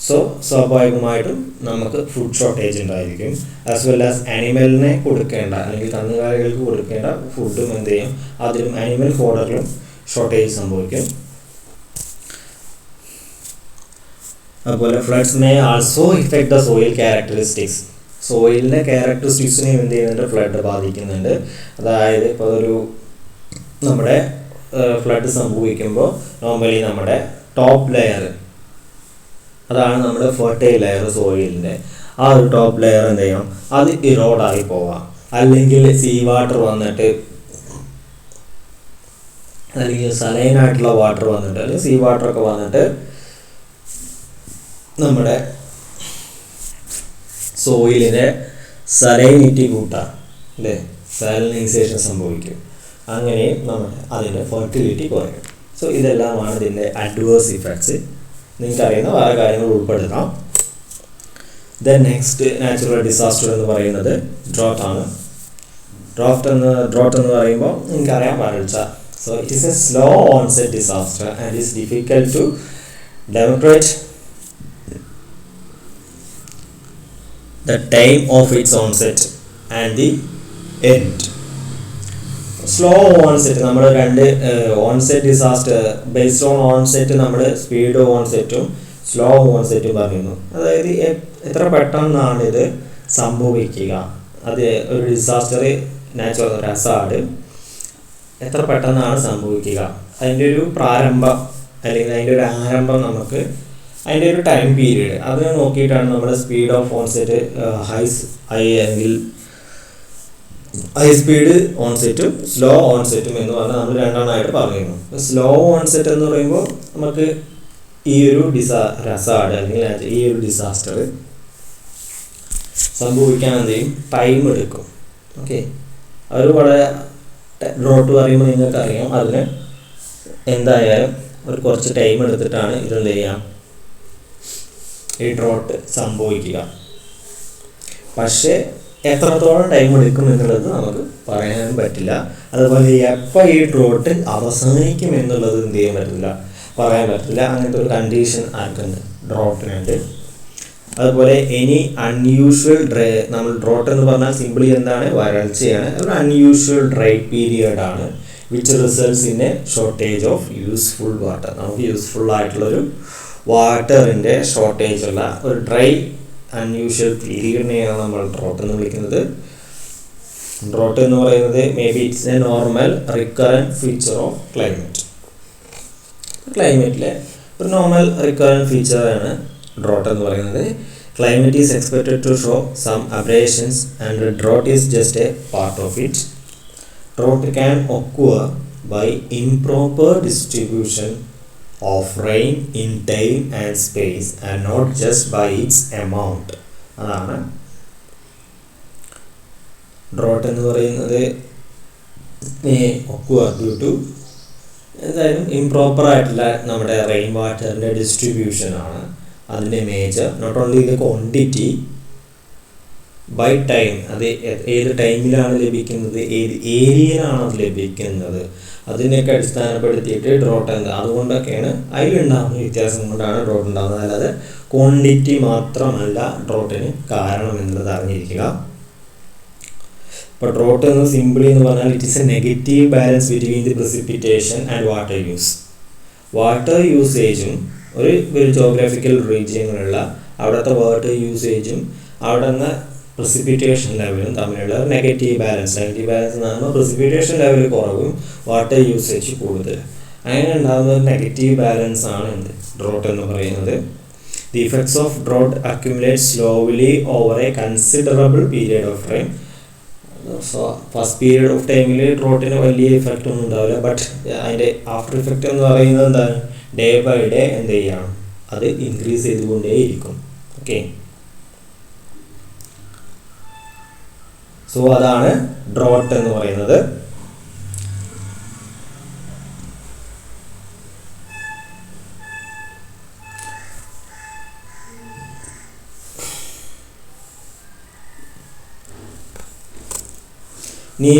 സോ സ്വാഭാവികമായിട്ടും നമുക്ക് ഫുഡ് ഷോർട്ടേജ് ഉണ്ടായിരിക്കും. ആസ് വെൽ ആസ് ആനിമലിനെ കൊടുക്കേണ്ട അല്ലെങ്കിൽ കന്നുകാലികൾക്ക് കൊടുക്കേണ്ട ഫുഡും എന്ത് ചെയ്യും, അതിലും ആനിമൽ ഫോഡറിലും ഷോർട്ടേജ് സംഭവിക്കും. അതുപോലെ floods may also effect the soil characteristics. സോയിലിൻ്റെ ക്യാരക്ടറിസ്റ്റിക്സിനെയും എന്ത് ചെയ്യുന്നുണ്ട്, ഫ്ലഡ് ബാധിക്കുന്നുണ്ട്. അതായത് ഇപ്പോൾ നമ്മുടെ ഫ്ലഡ് സംഭവിക്കുമ്പോൾ നോർമലി നമ്മുടെ ടോപ്പ് ലെയർ, അതാണ് നമ്മുടെ ഫെർട്ടൈൽ ലെയർ സോയിലിൻ്റെ, ആ ഒരു ടോപ്പ് ലെയർ എന്ത് ചെയ്യണം, അത് ഇറോഡായി പോവാം. അല്ലെങ്കിൽ സീ വാട്ടർ വന്നിട്ട്, അല്ലെങ്കിൽ സലൈനായിട്ടുള്ള വാട്ടർ വന്നിട്ട്, അല്ലെങ്കിൽ സീ വാട്ടറൊക്കെ വന്നിട്ട് നമ്മുടെ സോയിലിൻ്റെ സലൈനിറ്റി കൂട്ടാം, അല്ലേ, സാലിനൈസേഷൻ സംഭവിക്കും. അങ്ങനെ നമ്മുടെ അതിൻ്റെ ഫെർട്ടിലിറ്റി കുറയും. സോ ഇതെല്ലാമാണ് ഇതിൻ്റെ അഡ്വേഴ്സ് ഇഫക്ട്സ്. നിങ്ങൾക്കറിയുന്ന വേറെ കാര്യങ്ങൾ ഉൾപ്പെടുത്താം. ദെൻ നെക്സ്റ്റ് നാച്ചുറൽ ഡിസാസ്റ്റർ എന്ന് പറയുന്നത് ഡ്രോട്ട് ആണ്. ഡ്രോട്ട് എന്ന് പറയുമ്പോൾ നിങ്ങൾക്കറിയാം, വരൾച്ച. So it is a slow onset disaster and it's difficult to demonstrate the time of its onset and the end. Slow onset, നമ്മൾ രണ്ട് onset disaster based on onset, നമ്മൾ സ്പീഡ് ഓൺസെറ്റും സ്ലോ ഓൺസെറ്റും പറയുന്നു. അതായത് എത്ര പെട്ടെന്നാണ് ഇത് സംഭവിക്കുക, അത് ഒരു ഡിസാസ്റ്റർ, നാച്ചുറൽ ഹസാർഡ് എത്ര പെട്ടെന്നാണ് സംഭവിക്കുക, അതിൻ്റെ ഒരു പ്രാരംഭം അല്ലെങ്കിൽ അതിൻ്റെ ഒരു ആരംഭം, നമുക്ക് അതിൻ്റെ ഒരു ടൈം പീരീഡ് അത് നോക്കിയിട്ടാണ് നമ്മൾ സ്പീഡ് ഓഫ് ഓൺസെറ്റ്, ഹൈ അല്ലെങ്കിൽ ഹൈ സ്പീഡ് ഓൺസെറ്റും സ്ലോ ഓൺസെറ്റും എന്ന് പറഞ്ഞാൽ നമ്മൾ രണ്ടെണ്ണമായിട്ട് പറയുന്നു. സ്ലോ ഓൺസെറ്റ് എന്ന് പറയുമ്പോൾ നമുക്ക് ഈ ഒരു ഹസാർഡ് അല്ലെങ്കിൽ ഈ ഒരു ഡിസാസ്റ്റർ സംഭവിക്കാൻ എന്ത് ചെയ്യും, ടൈം എടുക്കും. ഓക്കെ, അവർ വളരെ ഡ്രോട്ട് പറയുമ്പോൾ നിങ്ങൾക്കറിയാം അതിന് എന്തായാലും ഒരു കുറച്ച് ടൈം എടുത്തിട്ടാണ് ഇതെന്ത് ചെയ്യാം, ഈ ഡ്രോട്ട് സംഭവിക്കുക. പക്ഷേ എത്രത്തോളം ടൈം എടുക്കും എന്നുള്ളത് നമുക്ക് പറയാനും പറ്റില്ല. അതുപോലെ എപ്പോൾ ഈ ഡ്രോട്ട് അവസാനിക്കും എന്നുള്ളത് എന്ത് ചെയ്യാൻ പറ്റില്ല, പറയാൻ പറ്റില്ല. അങ്ങനത്തെ ഒരു കണ്ടീഷൻ ആർക്കുണ്ട്, ഡ്രോട്ടിനുണ്ട്. അതുപോലെ എനി അൺയൂഷ്വൽ നമ്മൾ ഡ്രോട്ട് എന്ന് പറഞ്ഞാൽ സിംപിളി എന്താണ്, വരൾച്ചയാണ്. ഒരു അൺയൂഷ്വൽ ഡ്രൈ പീരിയഡ് ആണ് which results in A shortage of useful water. നമുക്ക് യൂസ്ഫുൾ ആയിട്ടുള്ളൊരു വാട്ടറിൻ്റെ ഷോർട്ടേജ് ഉള്ള ഒരു ഡ്രൈ അൺയൂഷ്വൽ പീരിയഡിനെയാണ് നമ്മൾ ഡ്രോട്ട് എന്ന് വിളിക്കുന്നത്. ഡ്രോട്ട് എന്ന് പറയുന്നത് may be it's a normal recurrent feature of climate. ക്ലൈമറ്റിലെ ഒരു നോർമൽ റിക്കറൻറ്റ് ഫീച്ചറാണ് ഡ്രോട്ട് എന്ന് പറയുന്നത്. Climate is expected to show some aberrations and drought is just a part of it. Drought can occur by improper distribution of rain in time and space and not just by its amount. അതാണ് drought എന്ന് പറയുന്നത്. Due to എന്തായാലും improper ആയിട്ടുള്ള നമ്മുടെ rain വാട്ടറിൻ്റെ ഡിസ്ട്രിബ്യൂഷനാണ് അതിൻ്റെ major. Not only the quantity, by time, അത് ഏത് ടൈമിലാണ് ലഭിക്കുന്നത്, ഏത് ഏരിയയിലാണ് അത് ലഭിക്കുന്നത്, അതിനെയൊക്കെ അടിസ്ഥാനപ്പെടുത്തിയിട്ട് ഡ്രോട്ട് എന്താ, അതുകൊണ്ടൊക്കെയാണ് അതിലുണ്ടാകുന്ന വ്യത്യാസം കൊണ്ടാണ് ഡ്രോട്ട് ഉണ്ടാകുന്നത്. അല്ലാതെ ക്വാണ്ടിറ്റി മാത്രമല്ല ഡ്രോട്ടിന് കാരണം എന്നുള്ളത് അറിഞ്ഞിരിക്കുക. ഇപ്പോൾ ഡ്രോട്ട് എന്ന് സിംപിളി എന്ന് പറഞ്ഞാൽ it is a negative balance between the precipitation and water use. Water യൂസേജും ഒരു ജോഗ്രാഫിക്കൽ റീജിയനിലുള്ള അവിടുത്തെ വാട്ടർ യൂസേജും അവിടെ നിന്ന് പ്രസിപ്പിറ്റേഷൻ ലെവലും തമ്മിലുള്ള നെഗറ്റീവ് ബാലൻസ്. നെഗറ്റീവ് ബാലൻസ് എന്ന് പറയുമ്പോൾ പ്രസിപ്പിറ്റേഷൻ ലെവൽ കുറവും വാട്ടർ യൂസേജ് കൂടുതൽ, അങ്ങനെ ഉണ്ടാകുന്ന ഒരു നെഗറ്റീവ് ബാലൻസ് ആണ് ഡ്രോട്ട് എന്ന് പറയുന്നത്. The effects of drought accumulate slowly over A considerable period of time. So first period of ടൈമിൽ ഡ്രോട്ടിന് വലിയ ഇഫക്റ്റ് ഒന്നും ഉണ്ടാവില്ല. ബട്ട് അതിൻ്റെ ആഫ്റ്റർ ഇഫക്റ്റ് എന്ന് പറയുന്നത് എന്താണ്, ഡേ ബൈ ഡേ എന്ത് ചെയ്യണം, അത് ഇൻക്രീസ് ചെയ്തുകൊണ്ടേയിരിക്കും. ഓക്കെ, സോ അതാണ് ഡ്രോട്ട് എന്ന് പറയുന്നത്. ഇനി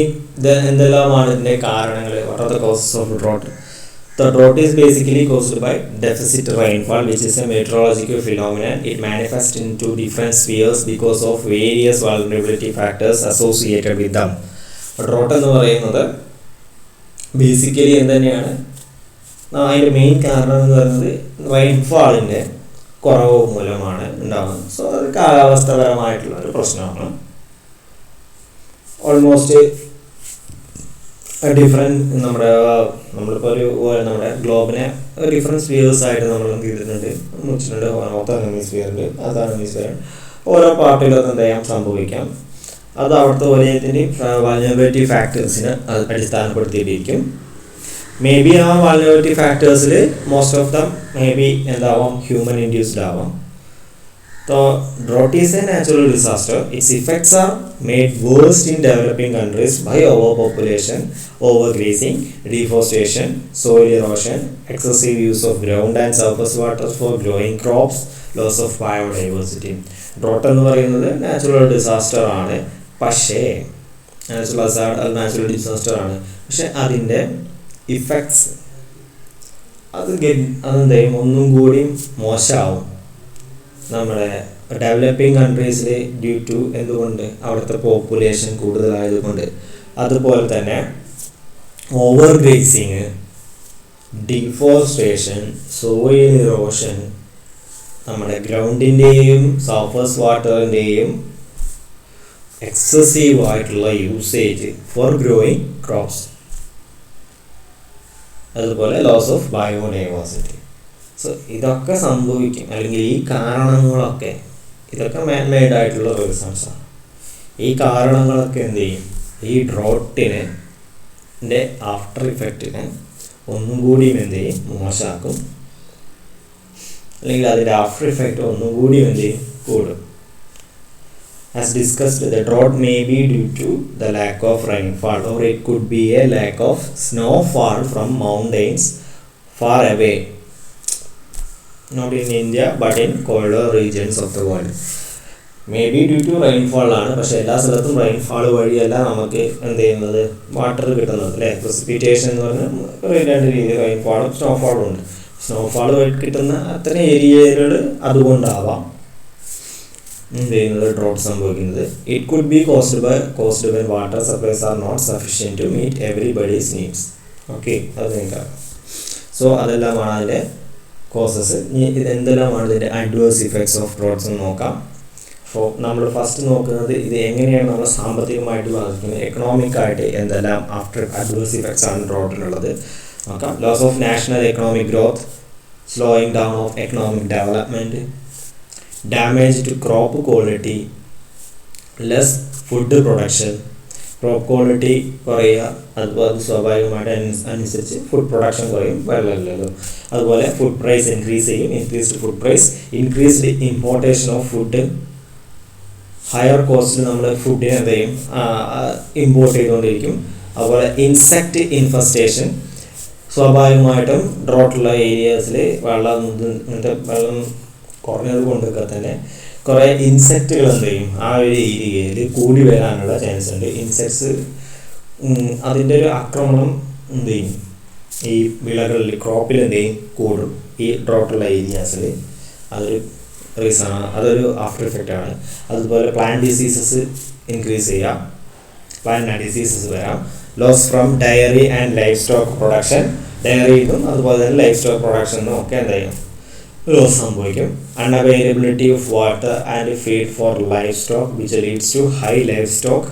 എന്തെല്ലാമാണ് ഇതിൻ്റെ കാരണങ്ങൾ? What are the causes of drought? The drought is basically caused by deficit rainfall, which is a meteorological phenomenon. It manifests into different spheres because of various vulnerability factors associated with them. Drought എന്ന് പറയുന്നത് basically എന്ത് തന്നെയാണ്, അതിൻ്റെ main കാരണം എന്ന് പറയുന്നത് റെയിൻഫാളിൻ്റെ കുറവ് മൂലമാണ് ഉണ്ടാകുന്നത്. സോ അത് കാലാവസ്ഥാപരമായിട്ടുള്ള ഒരു പ്രശ്നമാണ്. ഓൾമോസ്റ്റ് ഡിഫറെൻറ്റ് നമ്മളിപ്പോൾ നമ്മുടെ ഗ്ലോബിനെ ഡിഫറെൻറ്റ് സ്ഫിയേഴ്സ് ആയിട്ട് നമ്മൾ എന്ത് ചെയ്തിട്ടുണ്ട്, മുറിച്ചിട്ടുണ്ട്. Northern ഹെമിസ്ഫിയറുണ്ട്, southern ഹെമിസ്ഫിയറുണ്ട്. ഓരോ പാർട്ടിലും അത് എന്ത് ചെയ്യാം, സംഭവിക്കാം. അത് അവിടുത്തെ ഓരോത്തിൻ്റെ വൾനറബിലിറ്റി ഫാക്ടേഴ്സിനെ അടിസ്ഥാനപ്പെടുത്തിയിട്ടിരിക്കും. മേ ബി ആ വൾനറബിലിറ്റി ഫാക്ടേഴ്സിൽ most of them may be എന്താവാം, ഹ്യൂമൻ ഇൻഡ്യൂസ്ഡ് ആവാം. So, drought is a natural disaster. Its effects are made worse in developing countries by overpopulation, overgrazing, deforestation, soil erosion, excessive use of ground and surface water for growing crops, loss of biodiversity. Drought എന്ന് പറയുന്നത് natural disaster ആണ്. പക്ഷേ natural disaster ആണ്, പക്ഷെ അതിൻ്റെ effects അതെന്തായും ഒന്നും കൂടി മോശമാവും നമ്മുടെ ഡെവലപ്പിംഗ് കൺട്രീസിൽ ഡ്യൂ ടു എന്തുകൊണ്ട് അവിടുത്തെ പോപ്പുലേഷൻ കൂടുതലായതുകൊണ്ട്. അതുപോലെ തന്നെ over gracing, deforestation, soil erosion, നമ്മുടെ ഗ്രൗണ്ടിൻ്റെയും സർഫസ് വാട്ടറിൻ്റെയും എക്സസീവ് ആയിട്ടുള്ള യൂസേജ് ഫോർ ഗ്രോയിങ് ക്രോപ്സ്, അതുപോലെ ലോസ് ഓഫ് ബയോഡൈവേഴ്സിറ്റി. സോ ഇതൊക്കെ സംഭവിക്കും, അല്ലെങ്കിൽ ഈ കാരണങ്ങളൊക്കെ, ഇതൊക്കെ മാൻമെയ്ഡ് ആയിട്ടുള്ള റീസൺസാണ്. ഈ കാരണങ്ങളൊക്കെ എന്ത് ചെയ്യും, ഈ ഡ്രോട്ടിനെ ആഫ്റ്റർ ഇഫക്റ്റിനെ ഒന്നും കൂടിയും എന്ത് ചെയ്യും, മോശമാക്കും. അല്ലെങ്കിൽ അതിൻ്റെ ആഫ്റ്റർ ഇഫക്റ്റ് ഒന്നും കൂടിയും എന്ത് ചെയ്യും, കൂടും. as discussed, the drought may be due to the lack of rainfall, or it could be a lack of snowfall from mountains far away, not in India but in colder regions of the world. May be due to rainfall ആണ്, പക്ഷേ എല്ലാ സ്ഥലത്തും rainfall വഴിയല്ല നമുക്ക് എന്ത് ചെയ്യുന്നത്, water കിട്ടുന്നത് അല്ലേ. പ്രസിപ്പിറ്റേഷൻ എന്ന് പറഞ്ഞാൽ രണ്ട് രീതി, റെയിൻഫാളും സ്നോഫാളും ഉണ്ട്. സ്നോഫാൾ വഴി കിട്ടുന്ന അത്തരം ഏരിയകൾ അതുകൊണ്ടാവാം എന്ത് ചെയ്യുന്നത്, ഡ്രോട്ട് സംഭവിക്കുന്നത്. It could be caused when water supplies are not sufficient to meet everybody's needs. Okay, അത് നിങ്ങൾക്കറിയാം. സോ അതെല്ലാമാണ് അതിൻ്റെ കോസസ്. ഇത് എന്തെല്ലാമാണ് ഇതിൻ്റെ അഡ്വേഴ്സ് ഇഫക്ട്സ് ഓഫ് ഡ്രോട്ട്സ് എന്ന് നോക്കാം. അപ്പോൾ നമ്മൾ ഫസ്റ്റ് നോക്കുന്നത് ഇത് എങ്ങനെയാണ് നമ്മൾ സാമ്പത്തികമായിട്ട് ബാധിക്കുന്നത്, എക്കണോമിക്കായിട്ട് എന്തെല്ലാം ആഫ്റ്റർ അഡ്വേഴ്സ് ഇഫക്ട്സ് ആണ് ഡ്രോട്ടിനുള്ളത് നോക്കാം. Loss of national economic growth, slowing down of economic development, damage to crop quality, less food production, crop quality കുറയുക, അതുപോലെ അത് സ്വാഭാവികമായിട്ട് അനുസരിച്ച് ഫുഡ് പ്രൊഡക്ഷൻ കുറയും, വെള്ളമില്ലല്ലോ. അതുപോലെ ഫുഡ് പ്രൈസ് ഇൻക്രീസ് ചെയ്യും, increased food price, increased importation of food, higher കോസ്റ്റിൽ നമ്മൾ ഫുഡിനെ എന്ത് ചെയ്യും, ഇമ്പോർട്ട് ചെയ്തുകൊണ്ടിരിക്കും. അതുപോലെ ഇൻസെക്റ്റ് ഇൻഫെസ്റ്റേഷൻ, സ്വാഭാവികമായിട്ടും ഡ്രോട്ടുള്ള ഏരിയാസിൽ വെള്ളം കുറഞ്ഞത് കൊണ്ടൊക്കെ തന്നെ കുറേ ഇൻസെക്റ്റുകൾ എന്ത് ചെയ്യും ആ ഒരു ഏരിയയിൽ കൂടി വരാനുള്ള ചാൻസ് ഉണ്ട്. ഇൻസെക്ട്സ് അതിൻ്റെ ഒരു ആക്രമണം എന്ത് ചെയ്യും ഈ വിളകളിൽ, ക്രോപ്പിൽ എന്ത് ചെയ്യും കൂടും ഈ ഡ്രോട്ടുള്ള ഏരിയാസിൽ. അതൊരു റീസണാണ്, അതൊരു ആഫ്റ്റർ ഇഫക്റ്റ് ആണ്. അതുപോലെ പ്ലാന്റ് ഡിസീസസ് ഇൻക്രീസ് ചെയ്യാം, പ്ലാന്റ് ഡിസീസസ് വരാം. Loss from dairy and livestock production, ഡയറിയിലും അതുപോലെ തന്നെ ലൈഫ് സ്റ്റോക്ക് പ്രൊഡക്ഷനും ഒക്കെ എന്ത് ചെയ്യും ലോസ് സംഭവിക്കും. Unavailability of water and feed for livestock which leads to high livestock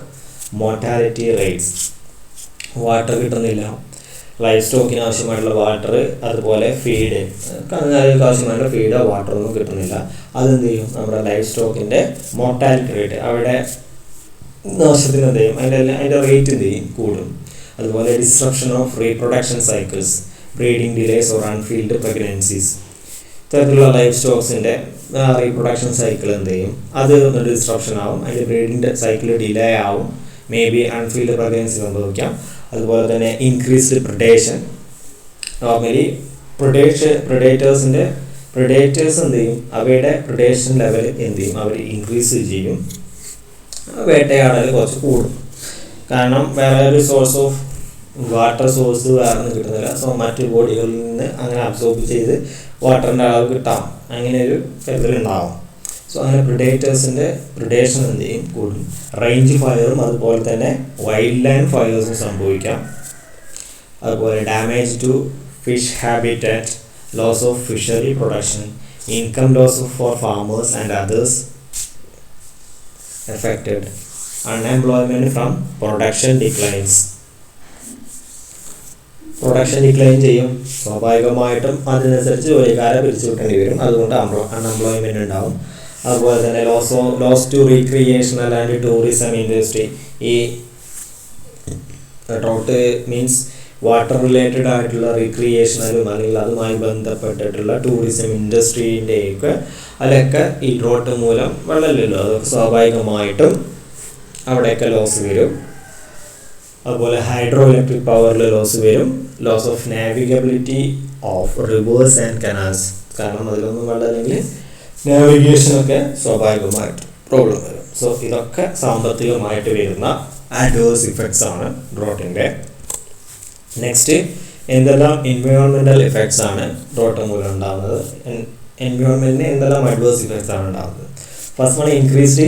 mortality rates. Water കിട്ടുന്നില്ല, ലൈഫ് സ്റ്റോക്കിന് ആവശ്യമായിട്ടുള്ള വാട്ടർ, അതുപോലെ ഫീഡ്, കന്നുകാലികൾക്ക് ആവശ്യമായിട്ടുള്ള ഫീഡോ വാട്ടറോ ഒന്നും കിട്ടുന്നില്ല. അതെന്ത് ചെയ്യും, നമ്മുടെ ലൈഫ് സ്റ്റോക്കിൻ്റെ മോർട്ടാലിറ്റി റേറ്റ്, അവിടെ നാശത്തിന് എന്ത് ചെയ്യും, അതിൻ്റെ റേറ്റ് എന്ത് ചെയ്യും കൂടും. അതുപോലെ disruption of reproduction cycles, breeding delays or unfilled pregnancies, ഇത്തരത്തിലുള്ള ലൈഫ് സ്റ്റോക്സിൻ്റെ റീപ്രൊഡക്ഷൻ സൈക്കിൾ എന്ത് ചെയ്യും, അത് ഡിസ്ട്രപ്ഷൻ ആവും, അതിൻ്റെ ബ്രീഡിംഗ് സൈക്കിൾ ഡിലേ ആവും, മേ ബി അൺഫീൽഡ് പ്രഗ്നൻസി സംഭവിക്കാം. അതുപോലെ തന്നെ ഇൻക്രീസ്ഡ് പ്രിഡേഷൻ, നോർമലി പ്രിഡേറ്റേഴ്സ് എന്ത് ചെയ്യും, അവയുടെ പ്രിഡേഷൻ ലെവൽ എന്ത് ചെയ്യും, അവർ ഇൻക്രീസ് ചെയ്യും, വേട്ടയാടൽ കുറച്ച് കൂടും. കാരണം വേറെ ഒരു സോഴ്സ് ഓഫ് വാട്ടർ സോഴ്സ് വേറെ ഒന്നും കിട്ടുന്നില്ല. സോ മറ്റ് ബോഡികളിൽ നിന്ന് അങ്ങനെ അബ്സോർബ് ചെയ്ത് വാട്ടറിൻ്റെ അളവ് കിട്ടാം, അങ്ങനെ ഒരു കരുതലുണ്ടാവും. സോ അങ്ങനെ പ്രിഡേറ്റേഴ്സിൻ്റെ പ്രിഡേഷൻ എന്ത് ചെയ്യും കൂടും. റേഞ്ച് ഫയറും അതുപോലെ തന്നെ വൈൽഡ് ലൈൻഡ് ഫയേഴ്സും സംഭവിക്കാം. അതുപോലെ damage to fish habitat, loss of fishery production, income loss for farmers and others affected, unemployment from production declines. Production decline ചെയ്യും, സ്വാഭാവികമായിട്ടും അതിനനുസരിച്ച് ജോലിക്കാരെ പിരിച്ചു വിട്ടേണ്ടി വരും, അതുകൊണ്ട് അൺഎംപ്ലോയ്മെൻറ്റ് ഉണ്ടാവും. അതുപോലെ തന്നെ loss to recreational and tourism industry. ഈ ഡ്രോട്ട് മീൻസ് വാട്ടർ റിലേറ്റഡ് ആയിട്ടുള്ള റീക്രിയേഷണലും അല്ലെങ്കിൽ അതുമായി ബന്ധപ്പെട്ടിട്ടുള്ള ടൂറിസം ഇൻഡസ്ട്രീൻ്റെയൊക്കെ അതിലൊക്കെ ഈ ഡ്രോട്ട് മൂലം വെള്ളമില്ലല്ലോ, അതൊക്കെ സ്വാഭാവികമായിട്ടും അവിടെയൊക്കെ ലോസ് വരും. അതുപോലെ ഹൈഡ്രോ ഇലക്ട്രിക് പവറിൽ ലോസ് വരും. Loss of navigability of rivers and canals, കാരണം അതിലൊന്നും വെള്ളമില്ലെങ്കിൽ നാവിഗേഷനൊക്കെ സ്വാഭാവികമായിട്ട് പ്രോബ്ലം വരും. സോ ഇതൊക്കെ സാമ്പത്തികമായിട്ട് വരുന്ന അഡ്വേഴ്സ് ഇഫക്ട്സ് ആണ് ഡ്രോട്ടിൻ്റെ. നെക്സ്റ്റ് എന്തെല്ലാം എൻവയോൺമെൻറ്റൽ ഇഫക്ട്സ് ആണ് ഡ്രോട്ട് മൂലം ഉണ്ടാകുന്നത്, എൻവയോൺമെൻറ്റിന് എന്തെല്ലാം അഡ്വേഴ്സ് ഇഫക്ട്സ് ആണ് ഉണ്ടാകുന്നത്. ഫസ്റ്റ് വൺ ഇൻക്രീസ്ഡ്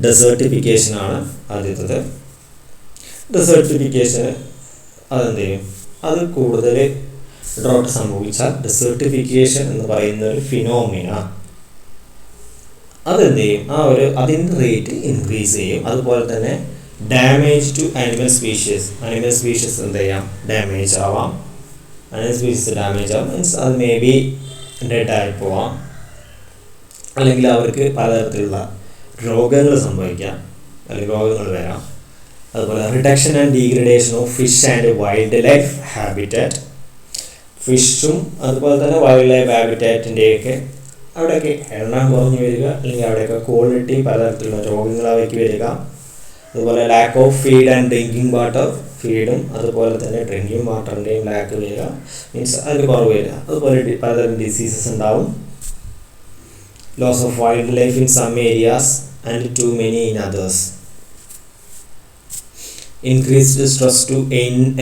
ഡെസേർട്ടിഫിക്കേഷൻ ആണ് ആദ്യത്തത്. ഡെസേർട്ടിഫിക്കേഷൻ അതെന്ത് ചെയ്യും, അത് കൂടുതൽ ഡ്രോട്ട് സംഭവിച്ചാൽ ഡെസേർട്ടിഫിക്കേഷൻ എന്ന് പറയുന്ന ഒരു ഫിനോമിന അതെന്ത് ചെയ്യും, അതിൻ്റെ റേറ്റ് ഇൻക്രീസ് ചെയ്യും. അതുപോലെ തന്നെ ഡാമേജ് ടു അനിമൽ സ്പീഷീസ് എന്ത് ചെയ്യാം, ഡാമേജ് ആവാം. അനിമൽ സ്പീഷീസ് ഡാമേജ് ആവാം മീൻസ് അത് മേ ബി ഡെഡായി പോവാം, അല്ലെങ്കിൽ അവർക്ക് പലതരത്തിലുള്ള രോഗങ്ങൾ സംഭവിക്കാം, അല്ലെങ്കിൽ രോഗങ്ങൾ വരാം. അതുപോലെ reduction and degradation of fish and wildlife habitat, ഫിഷും അതുപോലെ തന്നെ വൈൽഡ് ലൈഫ് ഹാബിറ്റാറ്റിൻ്റെയൊക്കെ അവിടെയൊക്കെ എണ്ണം കുറഞ്ഞു വരിക, അല്ലെങ്കിൽ അവിടെയൊക്കെ ക്വാളിറ്റി പലതരത്തിലുള്ള രോഗങ്ങൾ അവയ്ക്ക് വരിക. അതുപോലെ lack of feed and drinking water, ഫീഡും അതുപോലെ തന്നെ ഡ്രിങ്കിങ് വാട്ടറിൻ്റെയും ലാക്ക് വരിക, മീൻസ് അതിൽ കുറവ് വരിക. അതുപോലെ പലതരം ഡിസീസസ് ഉണ്ടാവും. Loss of wildlife in some areas and to many in others. Increased stress to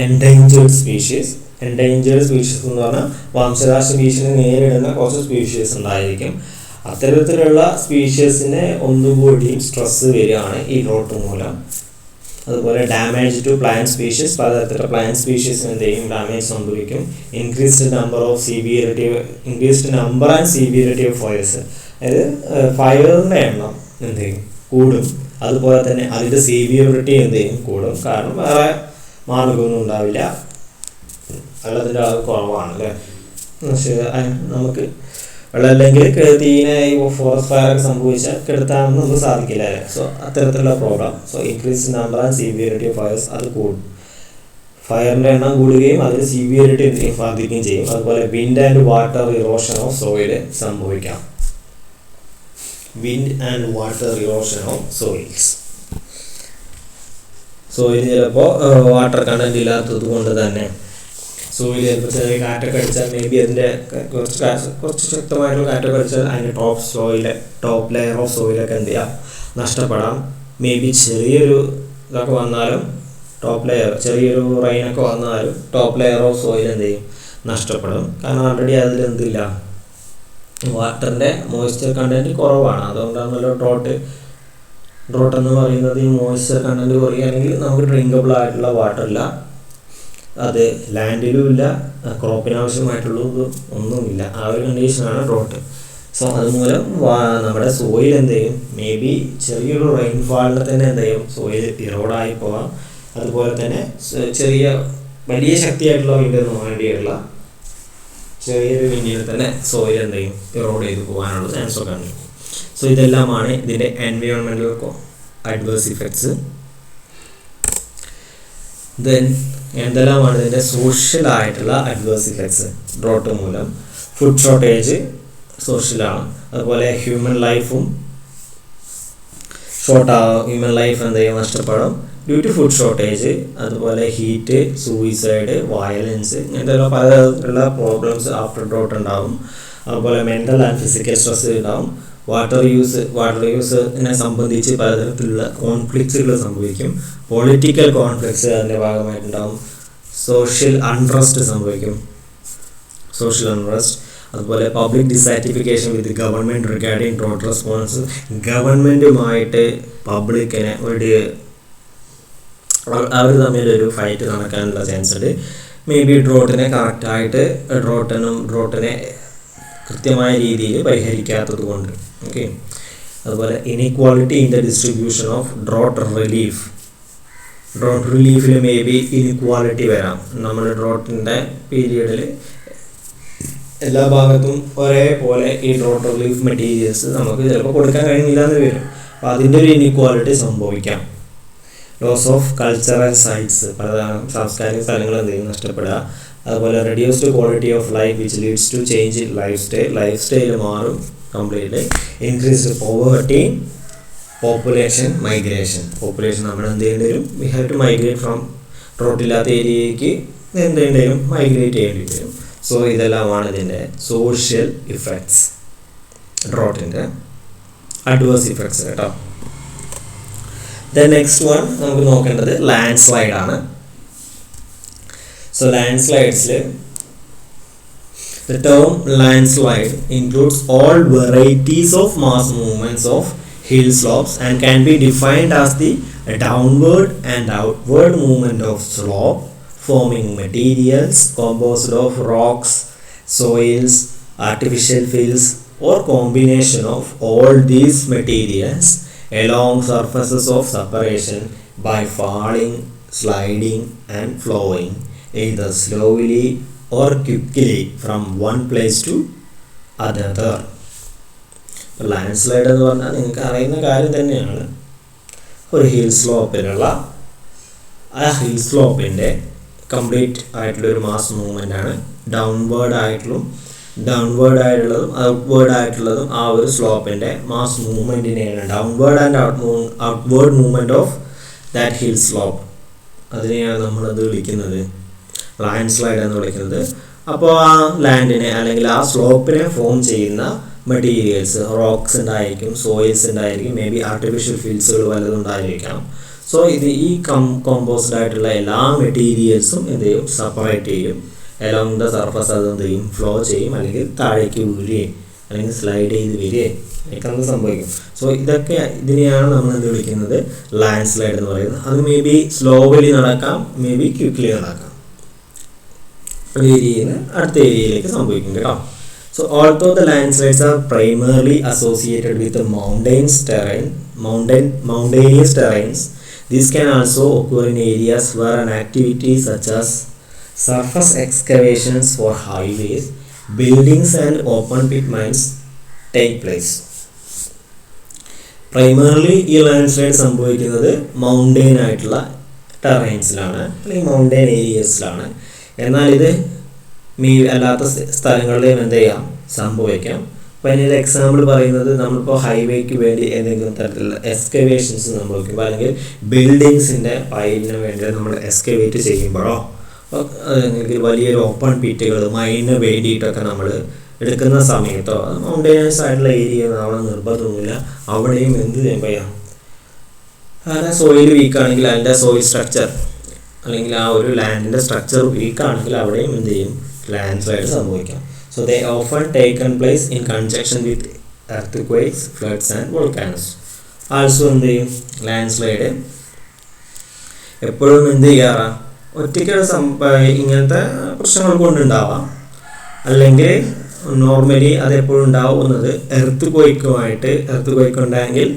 endangered species. Endangered species എന്ന് പറഞ്ഞാൽ വംശനാശ ഭീഷണി നേരിടുന്ന കുറച്ച് സ്പീഷീസ് ഉണ്ടായിരിക്കും. അത്തരത്തിലുള്ള സ്പീഷീസിന് ഒന്നുകൂടിയും സ്ട്രെസ് വരികയാണ് ഈ ഡ്രോട്ട് മൂലം. അതുപോലെ ഡാമേജ് ടു പ്ലാന്റ് സ്പീഷീസ്, പലതരത്തിലുള്ള പ്ലാന്റ് സ്പീഷീസിന് എന്തെങ്കിലും ഡാമേജ് സംഭവിക്കും. Increased number and severity of fires, അതായത് ഫയറിൻ്റെ എണ്ണം എന്ത് ചെയ്യും കൂടും. അതുപോലെ തന്നെ അതിൻ്റെ സീവിയറിറ്റി എന്ത് ചെയ്യും കൂടും. കാരണം വേറെ മാർഗമൊന്നും ഉണ്ടാവില്ല, വെള്ളത്തിൻ്റെ അളവ് കുറവാണ് അല്ലേ. നമുക്ക് വെള്ളമില്ലെങ്കിൽ തീനെ ഫോറസ്റ്റ് ഫയറൊക്കെ സംഭവിച്ചാൽ കെടുത്താനൊന്നും നമുക്ക് സാധിക്കില്ല അല്ലേ. സോ അത്തരത്തിലുള്ള problem. So increase number and severity of fires, അത് കൂടും. ഫയറിൻ്റെ എണ്ണം കൂടുകയും അതിന് സീവിയറിറ്റി വർദ്ധിക്കുകയും ചെയ്യും. അതുപോലെ wind and water erosion of soil സംഭവിക്കാം. Wind and water erosion of soils. Soil ചിലപ്പോൾ വാട്ടർ കണ്ടന്റ് ഇല്ലാത്തത് കൊണ്ട് തന്നെ സോയിൽ ചിലപ്പോൾ ചെറിയ കാറ്റൊക്കെ അടിച്ചാൽ മേ ബി അതിൻ്റെ കുറച്ച് ശക്തമായിട്ടുള്ള കാറ്റൊക്കെ അടിച്ചാൽ അതിൻ്റെ ടോപ്പ് ലെയർ ഓഫ് സോയിലൊക്കെ എന്ത് ചെയ്യാം നഷ്ടപ്പെടാം. മേ ബി ചെറിയൊരു ഇതൊക്കെ വന്നാലും ചെറിയൊരു റെയിനൊക്കെ വന്നാലും ടോപ്പ് ലെയർ ഓഫ് സോയിൽ എന്ത് ചെയ്യും നഷ്ടപ്പെടും. കാരണം ഓൾറെഡി അതിലെന്തില്ല, വാട്ടറിൻ്റെ മോയ്സ്ചർ കണ്ടൻറ്റ് കുറവാണ്. അതുകൊണ്ടാണല്ലോ ഡ്രോട്ട് എന്ന് പറയുന്നത്. ഈ മോയ്സ്ചർ കണ്ടൻറ്റ് കുറയുകയാണെങ്കിൽ നമുക്ക് ഡ്രിങ്കബിൾ ആയിട്ടുള്ള വാട്ടർ ഇല്ല, അത് ലാൻഡിലും ഇല്ല, ക്രോപ്പിന് ആവശ്യമായിട്ടുള്ളത് ഒന്നുമില്ല. ആ ഒരു കണ്ടീഷനാണ് ഡ്രോട്ട്. സോ അതുമൂലം നമ്മുടെ സോയിൽ എന്ത് ചെയ്യും, മേ ബി ചെറിയൊരു റെയിൻഫാളിൽ തന്നെ എന്ത് ചെയ്യും സോയിൽ ഇറോഡായി പോകാം. അതുപോലെ തന്നെ വലിയ ശക്തിയായിട്ടുള്ള വിൻഡൊന്നും വേണ്ടിയുള്ള ചെറിയൊരു വിൻഡിൽ തന്നെ സോയിൽ എന്ത് ചെയ്യും ഇറോഡ് ചെയ്ത് പോകാനുള്ള ചാൻസൊക്കെ ഉണ്ട്. സോ ഇതെല്ലാമാണ് ഇതിൻ്റെ എൻവയോൺമെൻറ്റൽ അഡ്വേഴ്സ് ഇഫക്ട്സ്. ദെൻ എന്തെല്ലാമാണ് ഇതിൻ്റെ സോഷ്യലായിട്ടുള്ള അഡ്വേഴ്സ് ഇഫക്ട്സ് ഡ്രോട്ട് മൂലം. ഫുഡ് ഷോർട്ടേജ് സോഷ്യലാണ്. അതുപോലെ ഹ്യൂമൻ ലൈഫ് എന്ത് ചെയ്യും നഷ്ടപ്പെടും ഡ്യൂ ടു ഫുഡ് ഷോർട്ടേജ്. അതുപോലെ ഹീറ്റ്, സൂയിസൈഡ്, വയലൻസ്, ഇങ്ങനത്തെ പലതരത്തിലുള്ള പ്രോബ്ലംസ് ആഫ്റ്റർ ഡ്രോട്ട് ഉണ്ടാവും. അതുപോലെ മെൻ്റൽ ആൻഡ് ഫിസിക്കൽ സ്ട്രെസ് ഉണ്ടാവും. വാട്ടർ യൂസിനെ സംബന്ധിച്ച് പലതരത്തിലുള്ള കോൺഫ്ലിക്ട്സുകൾ സംഭവിക്കും. പൊളിറ്റിക്കൽ കോൺഫ്ലിക്ട്സ് അതിൻ്റെ ഭാഗമായിട്ടുണ്ടാവും. സോഷ്യൽ അൺട്രസ്റ്റ് സംഭവിക്കും. അതുപോലെ public dissatisfaction with government regarding drought response. ഗവൺമെൻറ്റുമായിട്ട് പബ്ലിക്കിനെ അവർ തമ്മിലൊരു ഫൈറ്റ് നടക്കാനുള്ള ചാൻസ് ഉണ്ട്. മേ ബി ഡ്രോട്ടിനെ കൃത്യമായ രീതിയിൽ പരിഹരിക്കാത്തത് കൊണ്ട്. ഓക്കെ. അതുപോലെ inequality in the distribution of drought റിലീഫിൽ മേ ബി ഇനീക്വാളിറ്റി വരാം. നമ്മൾ ഡ്രോട്ടിൻ്റെ പീരീഡിൽ എല്ലാ ഭാഗത്തും ഒരേപോലെ ഈ ഡ്രോട്ട് റിലീഫ് മെറ്റീരിയൽസ് നമുക്ക് ചിലപ്പോൾ കൊടുക്കാൻ കഴിയുന്നില്ല എന്ന് വരും. അപ്പോൾ അതിൻ്റെ ഒരു ഇനീക്വാളിറ്റി സംഭവിക്കാം. ലോസ് ഓഫ് കൾച്ചറൽ സൈറ്റ്സ്, പല സാംസ്കാരിക സ്ഥലങ്ങൾ എന്തെങ്കിലും നഷ്ടപ്പെടുക. അതുപോലെ reduced quality of life which leads to change in lifestyle മാറും കംപ്ലീറ്റ്ലി. ഇൻക്രീസ്ഡ് പോവർട്ടി, പോപ്പുലേഷൻ നമ്മൾ എന്ത് ചെയ്യേണ്ടി വരും, we have to migrate from ഡ്രോട്ടില്ലാത്ത ഏരിയയ്ക്ക് എന്ത് ചെയ്യേണ്ടി വരും, മൈഗ്രേറ്റ് ചെയ്യേണ്ടി വരും. സോ ഇതെല്ലാമാണ് ഇതിൻ്റെ സോഷ്യൽ ഇഫക്ട്സ്, ഡ്രോട്ടിൻ്റെ അഡ്വേഴ്സ് ഇഫക്ട്സ് കേട്ടോ. ദെൻ നെക്സ്റ്റ് വൺ നമുക്ക് നോക്കേണ്ടത് ലാൻഡ് സ്ലൈഡ് ആണ്. സോ ലാൻഡ് സ്ലൈഡ്സിൽ the term landslide includes all varieties of mass movements of hill slopes and can be defined as the downward and outward movement of slope forming materials composed of rocks, soils, artificial fills or combination of all these materials along surfaces of separation by falling, sliding and flowing either slowly or quickly from one place to another. Landslide എന്ന് പറഞ്ഞാൽ നിങ്ങൾക്ക് അറിയുന്ന കാര്യം തന്നെയാണ്. ഒരു hill സ്ലോപ്പിലുള്ള hill സ്ലോപ്പിൻ്റെ complete ആയിട്ടുള്ളൊരു മാസ് മൂവ്മെൻ്റ് ആണ്. ഡൗൺവേർഡ് ആയിട്ടുള്ള ഡൗൺവേർഡ് ആയിട്ടുള്ളതും ഔട്ട്വേർഡ് ആയിട്ടുള്ളതും ആ ഒരു സ്ലോപ്പിൻ്റെ മാസ് മൂവ്മെൻറ്റിനെയാണ് downward and outward movement of that hill slope, അതിനെയാണ് നമ്മളത് വിളിക്കുന്നത് ലാൻഡ് സ്ലൈഡ് എന്ന് വിളിക്കുന്നത്. അപ്പോൾ ആ ലാൻഡിനെ അല്ലെങ്കിൽ ആ സ്ലോപ്പിനെ ഫോം ചെയ്യുന്ന മെറ്റീരിയൽസ് റോക്സ് ഉണ്ടായിരിക്കും, സോയിൽസ് ഉണ്ടായിരിക്കും, മേ ബി ആർട്ടിഫിഷ്യൽ ഫീൽഡ്സുകൾ വല്ലതും ഉണ്ടായിരിക്കാം. സോ ഇത് ഈ കോമ്പോസ്ഡ് ആയിട്ടുള്ള എല്ലാ മെറ്റീരിയൽസും എന്ത് ചെയ്യും, സെപ്പറേറ്റ് ചെയ്യും, അലോങ് ദ സർഫസ് അത് എന്ത് ചെയ്യും, ഫ്ലോ ചെയ്യും, അല്ലെങ്കിൽ താഴേക്ക് വീഴുകയും അല്ലെങ്കിൽ സ്ലൈഡ് ചെയ്ത് വരികയും ഒക്കെ എന്ത് സംഭവിക്കും. സോ ഇതിനെയാണ് നമ്മൾ എന്ത് വിളിക്കുന്നത്, ലാൻഡ് സ്ലൈഡ് എന്ന് പറയുന്നത്. അത് മേ ബി സ്ലോവലി നടക്കാം, മേ ബി ക്വിക്ക്ലി നടക്കാം, ഒരു ഏരിയയിൽ നിന്ന് അടുത്ത ഏരിയയിലേക്ക് സംഭവിക്കും കേട്ടോ. So although the landslides are primarily associated with the mountainous terrains, these can also occur in areas where an activity such as surface excavations for highways, buildings and open pit mines take place. Primarily ഈ landslide സംഭവിക്കുന്നത് mountain ആയിട്ടുള്ള ടെറൈൻസിലാണ് അല്ലെങ്കിൽ mountain ഏരിയസിലാണ്. എന്നാൽ ഇത് അല്ലാത്ത സ്ഥലങ്ങളിലും എന്ത് ചെയ്യാം, സംഭവിക്കാം. അപ്പോൾ അതിനൊരു എക്സാമ്പിൾ പറയുന്നത്, നമ്മളിപ്പോൾ ഹൈവേക്ക് വേണ്ടി എന്തെങ്കിലും തരത്തിലുള്ള എക്സ്കവേഷൻസ് സംഭവിക്കുമ്പോൾ അല്ലെങ്കിൽ ബിൽഡിങ്സിൻ്റെ പൈലിന് വേണ്ടി നമ്മൾ എക്സ്കവേറ്റ് ചെയ്യുമ്പോഴോ അല്ലെങ്കിൽ വലിയൊരു ഓപ്പൺ പിറ്റുകൾ മൈനിന് വേണ്ടിയിട്ടൊക്കെ നമ്മൾ എടുക്കുന്ന സമയത്തോ, അത് മൗണ്ടൈനസ് ആയിട്ടുള്ള ഏരിയ അവിടെ നിർബന്ധമൊന്നുമില്ല, അവിടെയും എന്ത് ചെയ്യാം, അതിൻ്റെ സോയിൽ വീക്കാണെങ്കിൽ അതിൻ്റെ സോയിൽ സ്ട്രക്ചർ അല്ലെങ്കിൽ ആ ഒരു ലാൻഡിൻ്റെ സ്ട്രക്ചർ വീക്കാണെങ്കിൽ അവിടെയും എന്ത് ചെയ്യും, ലാൻഡ് സ്ലൈഡ് സംഭവിക്കാം. So they often taken place in conjunction with earthquakes, floods and volcanoes. Also എന്ത് ചെയ്യും, ലാൻഡ് സ്ലൈഡ് എപ്പോഴും എന്ത് ചെയ്യാറാ, ഒറ്റയ്ക്ക് ഇങ്ങനത്തെ പ്രശ്നങ്ങൾ കൊണ്ടുണ്ടാവാം, അല്ലെങ്കിൽ നോർമലി അതെപ്പോഴും ഉണ്ടാവുന്നത് എർത്ത് ക്വേക്ക് ഉണ്ടായെങ്കിൽ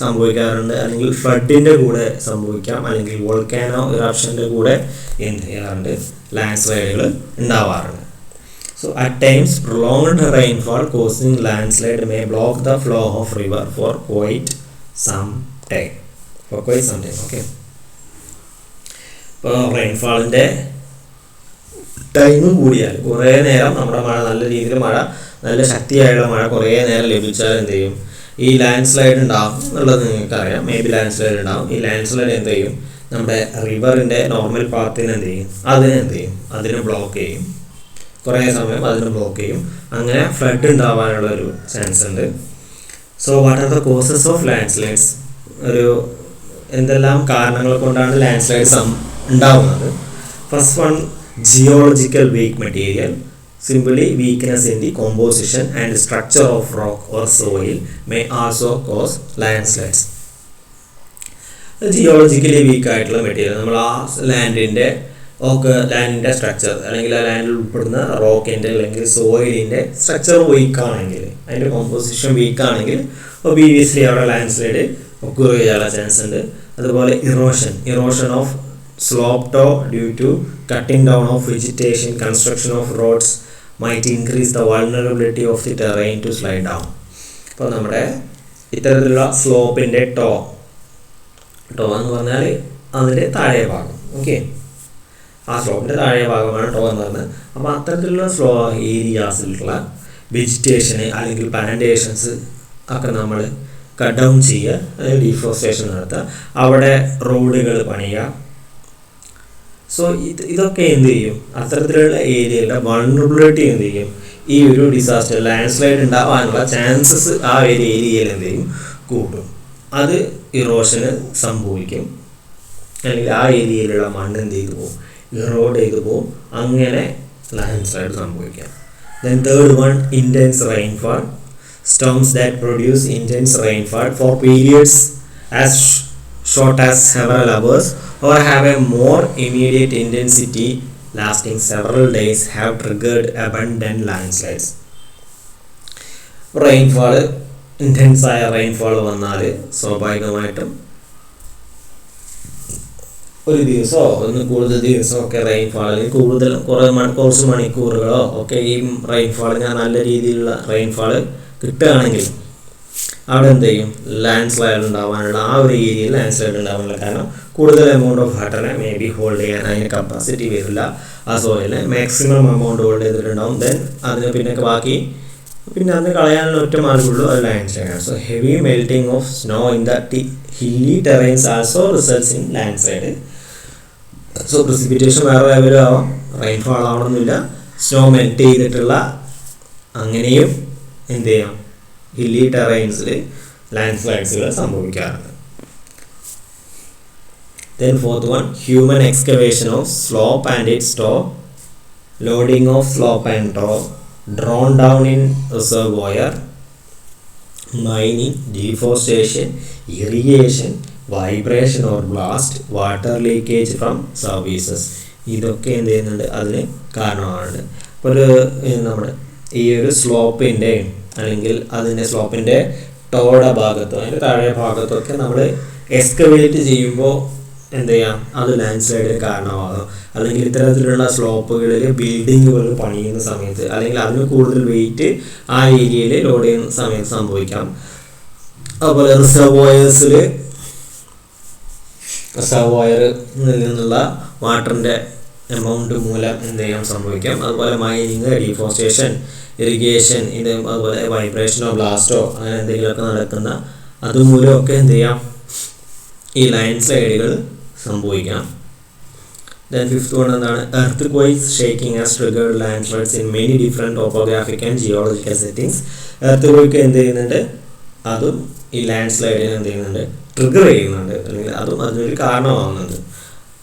സംഭവിക്കാറുണ്ട്, അല്ലെങ്കിൽ ഫ്ലഡിൻ്റെ കൂടെ സംഭവിക്കാം, അല്ലെങ്കിൽ വോൾക്കാനോ ഇറപ്ഷൻ്റെ കൂടെ എന്ത് ചെയ്യാറുണ്ട്, ലാൻഡ് സ്ലൈഡുകൾ ഉണ്ടാവാറുണ്ട്. So at times prolonged rainfall causing landslide may block the flow of river for quite some time. Okay. ഇപ്പോൾ റെയിൻഫാളിൻ്റെ ടൈം കൂടിയാൽ കുറേ നേരം നമ്മുടെ മഴ നല്ല രീതിയിൽ നല്ല ശക്തിയായുള്ള മഴ കുറേ നേരം ലഭിച്ചാൽ എന്ത് ചെയ്യും, ഈ ലാൻഡ് സ്ലൈഡ് ഉണ്ടാവും എന്നുള്ളത് നിങ്ങൾക്കറിയാം. മേ ബി ലാൻഡ് സ്ലൈഡ് ഉണ്ടാവും. ഈ ലാൻഡ് സ്ലൈഡ് എന്ത് ചെയ്യും, നമ്മുടെ റിവറിൻ്റെ നോർമൽ പാത്തിന് എന്ത് ചെയ്യും, അതിനെ ബ്ലോക്ക് ചെയ്യും, കുറേ സമയം അതിന് ബ്ലോക്ക് ചെയ്യും, അങ്ങനെ ഫ്ലഡ് ഉണ്ടാവാനുള്ളൊരു ചാൻസ് ഉണ്ട്. So what are the causes of landslides, എന്തെല്ലാം കാരണങ്ങൾ കൊണ്ടാണ് ലാൻഡ് സ്ലൈഡ്സ് ഉണ്ടാവുന്നത്. First one, geological weak material. Simply weakness in the composition and structure of rock or soil may also cause landslides. Geologically weak ആയിട്ടുള്ള material, നമ്മൾ ആ ലാൻഡിൻ്റെ structure അല്ലെങ്കിൽ ആ ലാൻഡിൽ ഉൾപ്പെടുന്ന റോക്കിൻ്റെ അല്ലെങ്കിൽ സോയിലിൻ്റെ സ്ട്രക്ചർ വീക്കാണെങ്കിൽ, അതിൻ്റെ കോമ്പോസിഷൻ വീക്കാണെങ്കിൽ ഒബിയസ്ലി അവിടെ ലാൻഡ് സ്ലൈഡ് ഒക്കർ ചെയ്യാനുള്ള ചാൻസ് ഉണ്ട്. അതുപോലെ erosion of slope toe due to cutting down of vegetation, construction of roads might increase the vulnerability of the terrain to slide down. അപ്പോൾ നമ്മുടെ ഇത്തരത്തിലുള്ള സ്ലോപ്പിൻ്റെ ടോ എന്ന് പറഞ്ഞാൽ അതിൻ്റെ താഴെ ഭാഗം, ഓക്കെ, ആ സ്ലോപ്പിൻ്റെ താഴെ ഭാഗമാണ് ടോ എന്ന് പറയുന്നത്. അപ്പോൾ അത്തരത്തിലുള്ള ഏരിയാസിലുള്ള വെജിറ്റേഷന് അല്ലെങ്കിൽ പ്ലാന്റേഷൻസ് ഒക്കെ നമ്മൾ കട്ട് ഡൗൺ ചെയ്യുക, അല്ലെങ്കിൽ ഡീഫോറസ്റ്റേഷൻ നടത്തുക, അവിടെ റോഡുകൾ പണിയുക. സോ ഇതൊക്കെ എന്ത് ചെയ്യും, അത്തരത്തിലുള്ള ഏരിയയുടെ വൾണറബിലിറ്റി എന്ത് ചെയ്യും, ഈ ഒരു ഡിസാസ്റ്റർ ലാൻഡ് സ്ലൈഡ് ഉണ്ടാവാനുള്ള ചാൻസസ് ആ ഒരു ഏരിയയിൽ എന്ത് ചെയ്യും, കൂടും. അത് ഇറോഷന് സംഭവിക്കും, അല്ലെങ്കിൽ ആ ഏരിയയിലുള്ള മണ്ണ് എന്ത് ചെയ്തു പോകും, ഇറോഡ് ചെയ്തു പോകും, അങ്ങനെ ലാൻഡ് സ്ലൈഡ് സംഭവിക്കാം. Then third one, intense rainfall. Storms that produce intense rainfall for periods as short as several hours or have a more immediate intensity lasting several days have triggered abundant landslides. Rainfall, intense ആയ rainfall വന്നാൽ സ്വാഭാവികമായിട്ടും ഒരു ദിവസമോ ഒന്ന് കൂടുതൽ ദിവസമൊക്കെ rainfall, കുറച്ച് മണിക്കൂറുകളോ ഒക്കെ ഈ റെയിൻഫാളിന് നല്ല രീതിയിലുള്ള റെയിൻഫാൾ കിട്ടുകയാണെങ്കിൽ അവിടെ എന്ത് ചെയ്യും, ലാൻഡ് സ്ലൈഡ് ഉണ്ടാവാനുള്ള, ആ ഒരു ഏരിയയിൽ ലാൻഡ് സ്ലൈഡ് ഉണ്ടാവാനുള്ള കാരണം കൂടുതൽ എമൗണ്ട് ഓഫ് വാട്ടറിനെ മേ ബി ഹോൾഡ് ചെയ്യാൻ അതിന് കപ്പാസിറ്റി വരില്ല. ആ സോയിലിനെ മാക്സിമം എമൗണ്ട് ഹോൾഡ് ചെയ്തിട്ടുണ്ടാവും. ദെൻ അതിന് പിന്നെ ബാക്കി പിന്നെ അത് കളയാനുള്ള ഒറ്റ മാർഗമുള്ളൂ, അത് ലാൻഡ് സ്ലൈഡ് ആണ്. So heavy melting of snow in the hilly terrains also results in landslide. So precipitation വേറെ ലെവലും ആവാം, റെയിൻഫാൾ ആവണമെന്നില്ല. സ്നോ മെൽറ്റ് ചെയ്തിട്ടുള്ള അങ്ങനെയും എന്ത് ചെയ്യാം, ഹില്ലി ടെറൈൻസിൽ ലാൻഡ് സ്ലൈഡ്സുകൾ സംഭവിക്കാറുണ്ട്. Then fourth one, human excavation of slope and its top, loading of slope and top, drawn down in reservoir, mining, deforestation, irrigation, vibration or blast, water leakage from services. ഇതൊക്കെ എന്ത് ചെയ്യുന്നുണ്ട്, അതിന് കാരണമാണ്. ഇപ്പോൾ നമ്മുടെ ഈ ഒരു സ്ലോപ്പിൻ്റെ അല്ലെങ്കിൽ അതിൻ്റെ സ്ലോപ്പിൻ്റെ ടോയുടെ ഭാഗത്തോ അതിൻ്റെ താഴെ ഭാഗത്തൊക്കെ നമ്മൾ എക്സ്കവേറ്റ് ചെയ്യുമ്പോൾ എന്ത് ചെയ്യാം, അത് ലാൻഡ് സ്ലൈഡിന് കാരണമാകും. അല്ലെങ്കിൽ ഇത്തരത്തിലുള്ള സ്ലോപ്പുകളിൽ ബിൽഡിങ്ങുകൾ പണിയുന്ന സമയത്ത് അല്ലെങ്കിൽ അതിന് കൂടുതൽ വെയിറ്റ് ആ ഏരിയയിൽ ലോഡ് ചെയ്യുന്ന സമയത്ത് സംഭവിക്കാം. അതുപോലെ റിസർവോയേഴ്സിൽ റിസർവോയറിൽ നിന്നുള്ള വാട്ടറിൻ്റെ എമൗണ്ട് മൂലം എന്ത് ചെയ്യാം സംഭവിക്കാം. അതുപോലെ മൈനിങ്, ഡീഫോറസ്റ്റേഷൻ, ഇറിഗേഷൻ, ഇത് അതുപോലെ വൈബ്രേഷനോ ബ്ലാസ്റ്റോ അങ്ങനെ എന്തെങ്കിലുമൊക്കെ നടക്കുന്ന അതുമൂലമൊക്കെ എന്ത് ചെയ്യാം, ഈ ലാൻഡ് സ്ലൈഡുകൾ സംഭവിക്കാം. ദെൻ ഫിഫ്ത്ത് വൺ എന്താണ്, earthquakes shaking has triggered landslides in many different topographic and geological settings. Earthquake എന്ത് ചെയ്യുന്നുണ്ട്, അതും ഈ ലാൻഡ് സ്ലൈഡിനെ എന്ത് ചെയ്യുന്നുണ്ട്, ട്രിഗർ ചെയ്യുന്നുണ്ട്, അല്ലെങ്കിൽ അതും അതിനൊരു കാരണമാകുന്നുണ്ട്.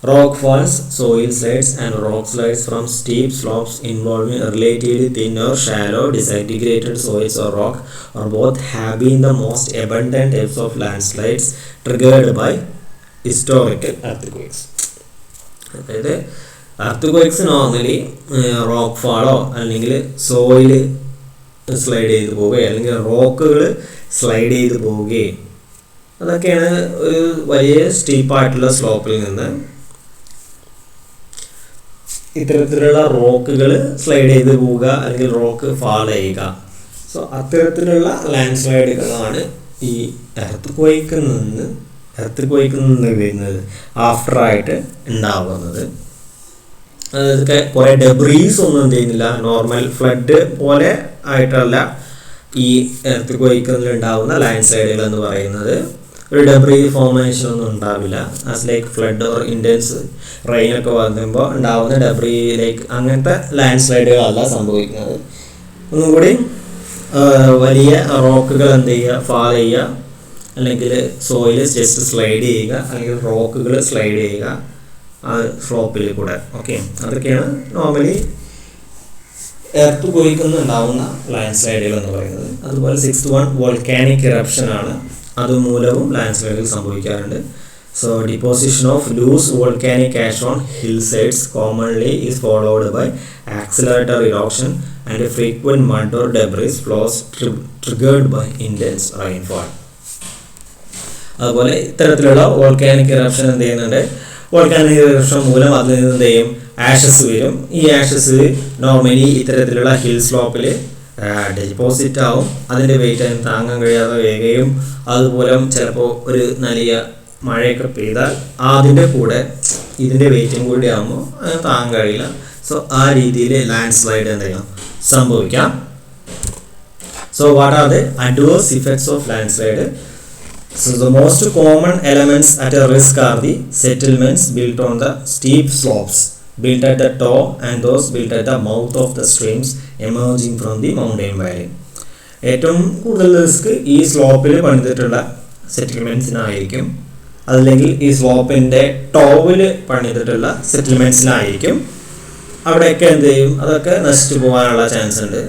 Rock falls, soil slides and rock slides from steep slopes involving relatively thin or shallow disintegrated soils or rock or both have been the most abundant types of landslides triggered by historical earthquakes. അതായത് earthquakes normally rock ഫാളോ അല്ലെങ്കിൽ soil slide ചെയ്ത് പോവുകയോ അല്ലെങ്കിൽ റോക്കുകൾ slide ചെയ്ത് പോവുകയും അതൊക്കെയാണ് ഒരു വലിയ സ്റ്റീപ്പായിട്ടുള്ള സ്ലോപ്പിൽ നിന്ന് ഇത്തരത്തിലുള്ള റോക്കുകൾ സ്ലൈഡ് ചെയ്ത് പോവുക അല്ലെങ്കിൽ റോക്ക് ഫാൾ ചെയ്യുക. സോ അത്തരത്തിലുള്ള ലാൻഡ് സ്ലൈഡുകളാണ് ഈ എർത്ത് ക്വൈക്കിൽ നിന്ന് വരുന്നത് ആഫ്റ്ററായിട്ട് ഉണ്ടാവുന്നത്. അതൊക്കെ കുറേ ഡെബ്രീസ് ഒന്നും എന്ത് ചെയ്യുന്നില്ല, നോർമൽ ഫ്ലഡ് പോലെ ആയിട്ടല്ല ഈ എർത്ത് ക്വൈക്കിൽ ഉണ്ടാവുന്ന ലാൻഡ് സ്ലൈഡുകൾ എന്ന് പറയുന്നത്. ഒരു ഡെബ്രി ഫോർമേഷൻ ഒന്നും ഉണ്ടാവില്ല. As like flood or intense റെയിനൊക്കെ വരുമ്പോൾ ഉണ്ടാവുന്ന ഡെബ്രി ലൈക്ക് അങ്ങനത്തെ ലാൻഡ് സ്ലൈഡുകളല്ല സംഭവിക്കുന്നത്. ഒന്നും കൂടി വലിയ റോക്കുകൾ എന്ത് ചെയ്യുക, ഫാൾ ചെയ്യുക, അല്ലെങ്കിൽ സോയിൽ ജസ്റ്റ് സ്ലൈഡ് ചെയ്യുക, അല്ലെങ്കിൽ റോക്കുകൾ സ്ലൈഡ് ചെയ്യുക ആ സ്ലോപ്പിൽ കൂടെ. ഓക്കെ, അതൊക്കെയാണ് നോർമലി എർത്ത് ക്വൈക്കുന്നുണ്ടാവുന്ന ലാൻഡ് സ്ലൈഡുകൾ എന്ന് പറയുന്നത്. അതുപോലെ സിക്സ്ത് വൺ, വോൾക്കാനിക് ഇറപ്ഷൻ ആണ്. അതുമൂലവും ലാൻഡ് സ്ലൈഡുകൾ സംഭവിക്കാറുണ്ട്. So deposition of loose volcanic ash on hillsides commonly is followed by accelerator erosion and frequent mud or debris flows triggered by intense rainfall. അതുപോലെ ഇത്തരത്തിലുള്ള volcanic eruption എന്ത് ചെയ്യുന്നുണ്ട്, volcanic eruption മൂലം അതിൽ നിന്ന് എന്ത് ചെയ്യും, ആഷസ് വരും. ഈ ആഷസ് നോർമലി ഇത്തരത്തിലുള്ള ഹിൽ സ്ലോപ്പിൽ ഡെപ്പോസിറ്റ് ആവും. അതിൻ്റെ വെയിറ്റ് അതിന് താങ്ങാൻ കഴിയാതെ വേഗയും അതുപോലെ ചിലപ്പോൾ ഒരു വലിയ മഴയൊക്കെ പെയ്താൽ അതിൻ്റെ കൂടെ ഇതിൻ്റെ വെയിറ്റും കൂടി ആകുമ്പോൾ അത് താങ്ങാൻ കഴിയില്ല. സോ ആ രീതിയിൽ ലാൻഡ് സ്ലൈഡ് എന്ത് ചെയ്യാം, സംഭവിക്കാം. So what are the adverse effects of land slide? So the most common elements at a risk are the settlements built on the steep slopes, built at the top, and those built at the mouth of the streams emerging from the mountain valley. ഏറ്റവും കൂടുതൽ risk ഈ സ്ലോപ്പിൽ പണിതിട്ടുള്ള സെറ്റിൽമെൻറ്റ്സിനായിരിക്കും, അതല്ലെങ്കിൽ ഈ സ്ലോപ്പിൻ്റെ ടോപ്പിൽ പണിതിട്ടുള്ള സെറ്റിൽമെൻറ്റ്സിനായിരിക്കും. അവിടെയൊക്കെ എന്ത് ചെയ്യും, അതൊക്കെ നശിച്ചു പോകാനുള്ള ചാൻസ് ഉണ്ട്.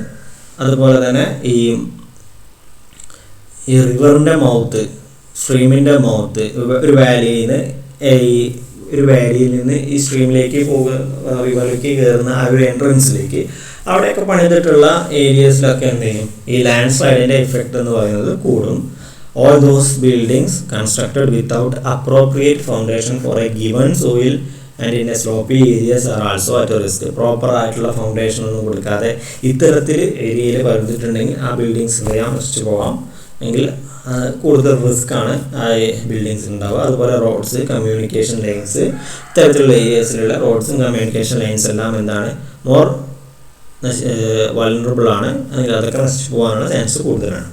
അതുപോലെ തന്നെ ഈ റിവറിൻ്റെ മൗത്ത്, സ്ട്രീമിൻ്റെ മൗത്ത്, ഒരു വാലിയിൽ നിന്ന് ഈ സ്ട്രീമിലേക്ക് റിവറിലേക്ക് കയറുന്ന ആ ഒരു എൻട്രൻസിലേക്ക് അവിടെയൊക്കെ പണിതിട്ടുള്ള ഏരിയസിലൊക്കെ എന്ത് ചെയ്യും, ഈ ലാൻഡ് സ്ലൈഡിൻ്റെ എഫക്റ്റ് എന്ന് പറയുന്നത് കൂടും. All those buildings constructed without appropriate foundation for a given soil and in a slopy areas are also at risk. Proper ആയിട്ടുള്ള ഫൗണ്ടേഷൻ ഒന്നും കൊടുക്കാതെ ഇത്തരത്തിൽ ഏരിയയിൽ പണിതിട്ടുണ്ടെങ്കിൽ ആ ബിൽഡിങ്സ് ചെയ്യാൻ നശിച്ചു പോകാം. എങ്കിൽ കൂടുതൽ റിസ്ക് ആണ് ആ ബിൽഡിങ്സ് ഉണ്ടാവുക. അതുപോലെ റോഡ്സ്, കമ്മ്യൂണിക്കേഷൻ ലൈൻസ്, ഇത്തരത്തിലുള്ള ഏരിയാസിലുള്ള റോഡ്സും കമ്മ്യൂണിക്കേഷൻ ലൈൻസ് എല്ലാം എന്താണ് മോർ വൾനറബിൾ ആണ്, അല്ലെങ്കിൽ അതൊക്കെ നശിച്ചു പോകാനുള്ള ചാൻസ് കൂടുതലാണ്.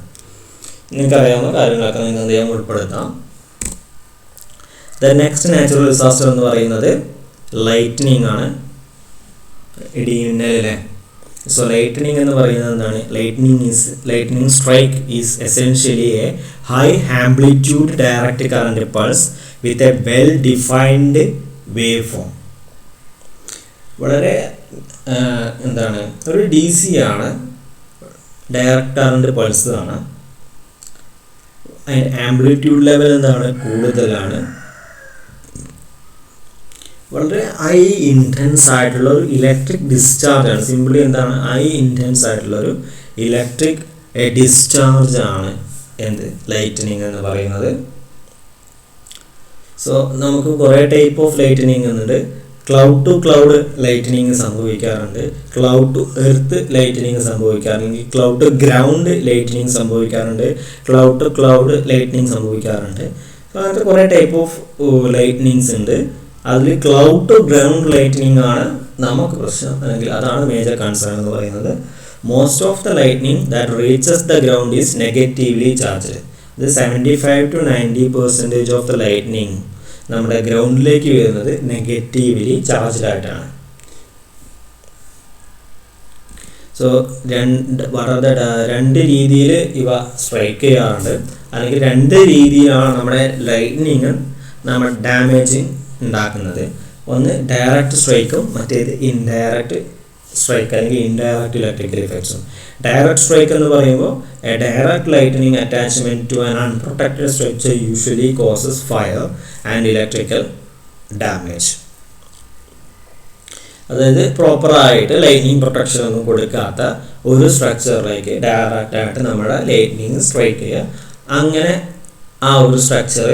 നിങ്ങൾക്ക് അറിയാവുന്ന കാര്യങ്ങളൊക്കെ നിങ്ങൾ എന്ത് ചെയ്യാൻ ഉൾപ്പെടുത്താം. ദ നെക്സ്റ്റ് നാച്ചുറൽ ഡിസാസ്റ്റർ എന്ന് പറയുന്നത് ലൈറ്റ്നിങ് ആണ്. ഇടിമിന്നലല്ലേ. സോ ലൈറ്റ്നിങ് എന്ന് പറയുന്നത് എന്താണ്? Lightning strike is essentially A high amplitude direct current pulse with a well defined wave form. വളരെ എന്താണ്, ഒരു DC ആണ്, ഡയറക്റ്റ് കറന്റ് പൾസ് ആണ്. അതിൻ്റെ ആംപ്ലിറ്റ്യൂഡ് ലെവൽ എന്താണ്? കൂടുതലാണ്. വളരെ ഹൈ ഇൻറ്റൻസ് ആയിട്ടുള്ള ഒരു ഇലക്ട്രിക് ഡിസ്ചാർജ് ആണ്. സിംപിളി എന്താണ്? ഹൈ ഇൻറ്റൻസ് ആയിട്ടുള്ള ഒരു ഇലക്ട്രിക് ഡിസ്ചാർജ് ആണ് എന്ത് ലൈറ്റനിങ് എന്ന് പറയുന്നത്. സോ നമുക്ക് കുറേ ടൈപ്പ് ഓഫ് ലൈറ്റനിങ് ഉണ്ട്. ക്ലൗഡ് ടു ക്ലൗഡ് ലൈറ്റനിങ് സംഭവിക്കാറുണ്ട്, ക്ലൗഡ് ടു എർത്ത് ലൈറ്റനിങ് സംഭവിക്കാറുണ്ട്, ക്ലൗഡ് ടു ഗ്രൗണ്ട് ലൈറ്റനിങ് സംഭവിക്കാറുണ്ട്, ക്ലൗഡ് ടു ക്ലൗഡ് ലൈറ്റനിങ് സംഭവിക്കാറുണ്ട്. സോ അങ്ങനത്തെ കുറേ ടൈപ്പ് ഓഫ് ലൈറ്റനിങ്സ് ഉണ്ട്. അതിൽ ക്ലൗഡ് ടു ഗ്രൗണ്ട് ലൈറ്റനിങ് ആണ് നമുക്ക് പ്രശ്നം, അല്ലെങ്കിൽ അതാണ് മേജർ കൺസേൺ എന്ന് പറയുന്നത്. Most of the lightening that reaches the ground is negatively charged. ഇത് 75 to 90% ഓഫ് ദ ലൈറ്റനിങ് നമ്മുടെ ഗ്രൗണ്ടിലേക്ക് വരുന്നത് നെഗറ്റീവ്ലി ചാർജ്ഡ് ആയിട്ടാണ്. സോ രണ്ട് രീതിയിൽ ഇവ സ്ട്രൈക്ക് ചെയ്യാറുണ്ട്, അല്ലെങ്കിൽ രണ്ട് രീതിയിലാണ് നമ്മുടെ ലൈറ്റനിങ് നമ്മുടെ ഡാമേജിങ് ഉണ്ടാക്കുന്നത്. ഒന്ന് ഡയറക്റ്റ് സ്ട്രൈക്കും, മറ്റേത് ഇൻഡയറക്റ്റ് സ്ട്രൈക്ക് അല്ലെങ്കിൽ ഇൻഡയറക്റ്റ് ഇലക്ട്രിക്കൽ ഇഫക്ട്സും. ഡയറക്റ്റ് സ്ട്രൈക്ക് എന്ന് പറയുമ്പോൾ a direct lightning attachment to an unprotected structure usually causes fire and electrical damage. അതായത് പ്രോപ്പറായിട്ട് ലൈറ്റനിങ് പ്രൊട്ടക്ഷൻ ഒന്നും കൊടുക്കാത്ത ഒരു സ്ട്രക്ചറിലേക്ക് ഡയറക്റ്റായിട്ട് നമ്മുടെ ലൈറ്റനിങ് സ്ട്രൈക്ക് ചെയ്യുക. അങ്ങനെ ആ ഒരു സ്ട്രക്ചർ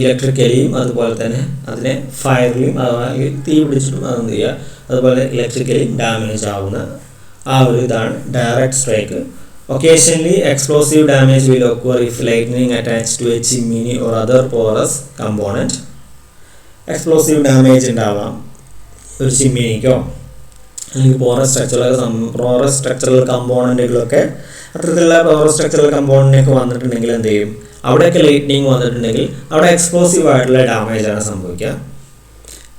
ഇലക്ട്രിക്കലിയും അതുപോലെ തന്നെ അതിനെ ഫയറിലും തീ പിടിച്ചിട്ടും അതെന്ത് ചെയ്യുക, അതുപോലെ ഇലക്ട്രിക്കലി ഡാമേജ് ആവുന്ന ആ ഒരു ഇതാണ് direct strike. Occasionally explosive damage will occur if lightning attach to a chimney or other porous component. Explosive damage ഉണ്ടാവാം ഒരു ചിമ്മിനിക്കോ അല്ലെങ്കിൽ പോറസ് സ്ട്രക്ചറൽ കമ്പോണൻറ്റുകളൊക്കെ, അത്തരത്തിലുള്ള പോറസ് സ്ട്രക്ചറൽ കമ്പോണൻറ്റൊക്കെ വന്നിട്ടുണ്ടെങ്കിൽ എന്ത് ചെയ്യും, അവിടെയൊക്കെ ലൈറ്റനിങ് വന്നിട്ടുണ്ടെങ്കിൽ അവിടെ എക്സ്പ്ലോസീവ് ആയിട്ടുള്ള ഡാമേജ് ആണ് സംഭവിക്കുക.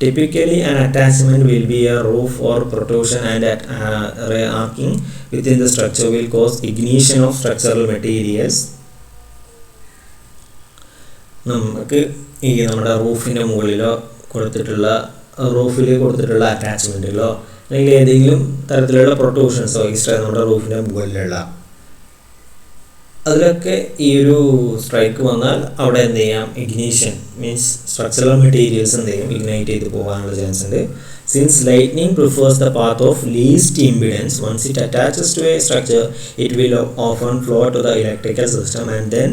Typically, an attachment will be a roof or protrusion, and arcing within the structure will cause ignition of structural materials. നമുക്ക് ഈ നമ്മുടെ റൂഫിൻ്റെ മുകളിലോ റൂഫിൽ കൊടുത്തിട്ടുള്ള അറ്റാച്ച്മെൻറ്റുകളോ അല്ലെങ്കിൽ ഏതെങ്കിലും തരത്തിലുള്ള പ്രൊട്രൂഷൻസോ നമ്മുടെ റൂഫിൻ്റെ മുകളിലുള്ള അതിലൊക്കെ ഈ ഒരു സ്ട്രൈക്ക് വന്നാൽ അവിടെ എന്ത് ചെയ്യാം, ഇഗ്നീഷൻ മീൻസ് സ്ട്രക്ചറൽ മെറ്റീരിയൽസ് എന്ത് ചെയ്യും, ഇഗ്നൈറ്റ് ചെയ്ത് പോകാനുള്ള ചാൻസ് ഉണ്ട്. Since lightning prefers the path of least impedance, once it attaches to a structure it will often flow to the electrical system and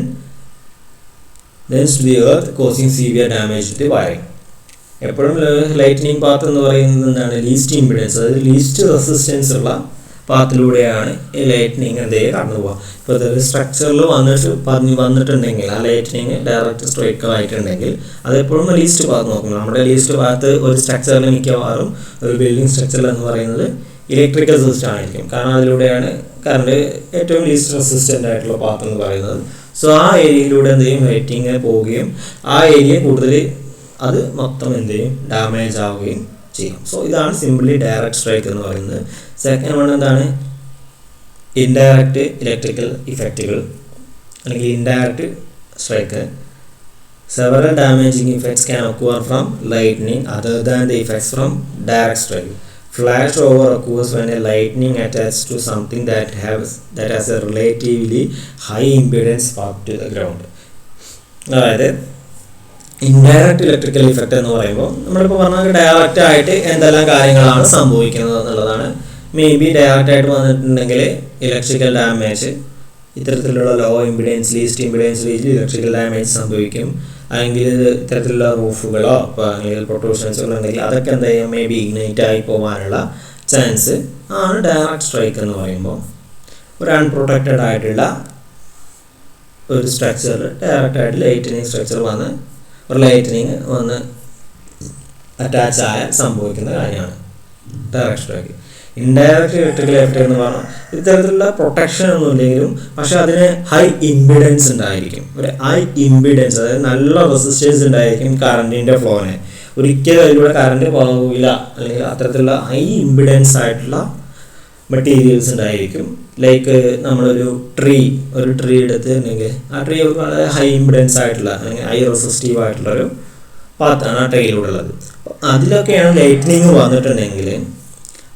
then to the earth, causing severe damage to the wiring. എപ്പോഴും lightning path എന്ന് പറയുന്നത് എന്താണ്, least impedance, അതായത് least resistance ഉള്ള പാത്തിലൂടെയാണ് ഈ lightning എന്ത് ചെയ്യുക കടന്നു പോവുക. ഇപ്പോൾ അതായത് സ്ട്രക്ചറിൽ വന്നിട്ടുണ്ടെങ്കിൽ ആ ലൈറ്റ്നിങ് ഡയറക്റ്റ് സ്ട്രൈക്ക് ആയിട്ടുണ്ടെങ്കിൽ അതെപ്പോഴും ലീസ്റ്റ് പാത്ത് നോക്കും. നമ്മുടെ ലീസ്റ്റ് പാത്ത് ഒരു സ്ട്രക്ചറിൽ മിക്കവാറും ഒരു ബിൽഡിംഗ് സ്ട്രക്ചറിൽ എന്ന് പറയുന്നത് ഇലക്ട്രിക്കൽ സിസ്റ്റം ആയിരിക്കും, കാരണം അതിലൂടെയാണ് കറണ്ട് ഏറ്റവും ലീസ്റ്റ് റെസിസ്റ്റൻ്റ് ആയിട്ടുള്ള പാത്ത് എന്ന് പറയുന്നത്. സോ ആ ഏരിയയിലൂടെ എന്ത് ചെയ്യും, ലൈറ്റിങ് പോവുകയും ആ ഏരിയ കൂടുതൽ അത് മൊത്തം എന്ത് ചെയ്യും, ഡാമേജ് ആവുകയും ചെയ്യും. സോ ഇതാണ് സിംപിളി ഡയറക്റ്റ് സ്ട്രൈക്ക് എന്ന് പറയുന്നത്. സെക്കൻഡ് വൺ എന്താണ്, ഇൻഡയറക്റ്റ് ഇലക്ട്രിക്കൽ ഇഫക്റ്റുകൾ അല്ലെങ്കിൽ indirect strike. Several damaging effects can occur from lightning other than the effects from direct strike. Flash over occurs when a lightning attaches to something that has a relatively high impedance path to the ground. അതായത് indirect electrical effect എന്ന് പറയുമ്പോൾ നമ്മളിപ്പോൾ പറഞ്ഞാൽ direct ആയിട്ട് എന്തെല്ലാം കാര്യങ്ങളാണ് സംഭവിക്കുന്നത് എന്നുള്ളതാണ്. മേ ബി ഡയറക്റ്റ് ആയിട്ട് വന്നിട്ടുണ്ടെങ്കിൽ ഇലക്ട്രിക്കൽ ഡാമേജ്, ഇത്തരത്തിലുള്ള ലോ ഇമ്പിഡൻസ് ലീസ്റ്റ് ഇമ്പിഡൻസ് റീജിൽ ഇലക്ട്രിക്കൽ ഡാമേജ് സംഭവിക്കും. അല്ലെങ്കിൽ ഇത്തരത്തിലുള്ള റൂഫുകളോ അല്ലെങ്കിൽ പ്രൊട്രൂഷൻസുകളോ ഉണ്ടെങ്കിൽ അതൊക്കെ എന്താ ചെയ്യുക, മേ ബി ഇഗ്നൈറ്റ് ആയി പോകാനുള്ള ചാൻസ് ആണ് ഡയറക്റ്റ് സ്ട്രൈക്ക് എന്ന് പറയുമ്പോൾ. ഒരു അൺപ്രൊട്ടക്റ്റഡ് ആയിട്ടുള്ള ഒരു സ്ട്രക്ചറിൽ ഡയറക്റ്റായിട്ട് ലൈറ്റനിങ് സ്ട്രക്ചർ വന്ന് ഒരു ലൈറ്റനിങ് വന്ന് അറ്റാച്ച് ആയാൽ സംഭവിക്കുന്ന കാര്യമാണ് direct shock. Indirect electrical effect എന്ന് പറഞ്ഞാൽ ഇത്തരത്തിലുള്ള പ്രൊട്ടക്ഷൻ ഒന്നും ഇല്ലെങ്കിലും പക്ഷെ അതിന് ഹൈ ഇമ്പിഡൻസ് ഉണ്ടായിരിക്കും. ഒരു ഹൈ ഇമ്പിഡൻസ്, അതായത് നല്ല റെസിസ്റ്റൻസ് ഉണ്ടായിരിക്കും കറണ്ടിൻ്റെ ഫ്ലോനെ. ഒരിക്കലും അതിലൂടെ കറണ്ട് പോകില്ല. അല്ലെങ്കിൽ അത്തരത്തിലുള്ള ഹൈ ഇമ്പിഡൻസ് ആയിട്ടുള്ള മെറ്റീരിയൽസ് ഉണ്ടായിരിക്കും. ലൈക്ക് നമ്മളൊരു ട്രീ എടുത്തിട്ടുണ്ടെങ്കിൽ ആ ട്രീ വളരെ ഹൈ ഇമ്പിഡൻസ് ആയിട്ടുള്ള അല്ലെങ്കിൽ ഹൈ റെസിസ്റ്റീവ് ആയിട്ടുള്ളൊരു പാത്താണ് ആ ട്രീയിലുള്ളത്. അതിലൊക്കെയാണ് ലൈറ്റ്നിങ് വന്നിട്ടുണ്ടെങ്കിൽ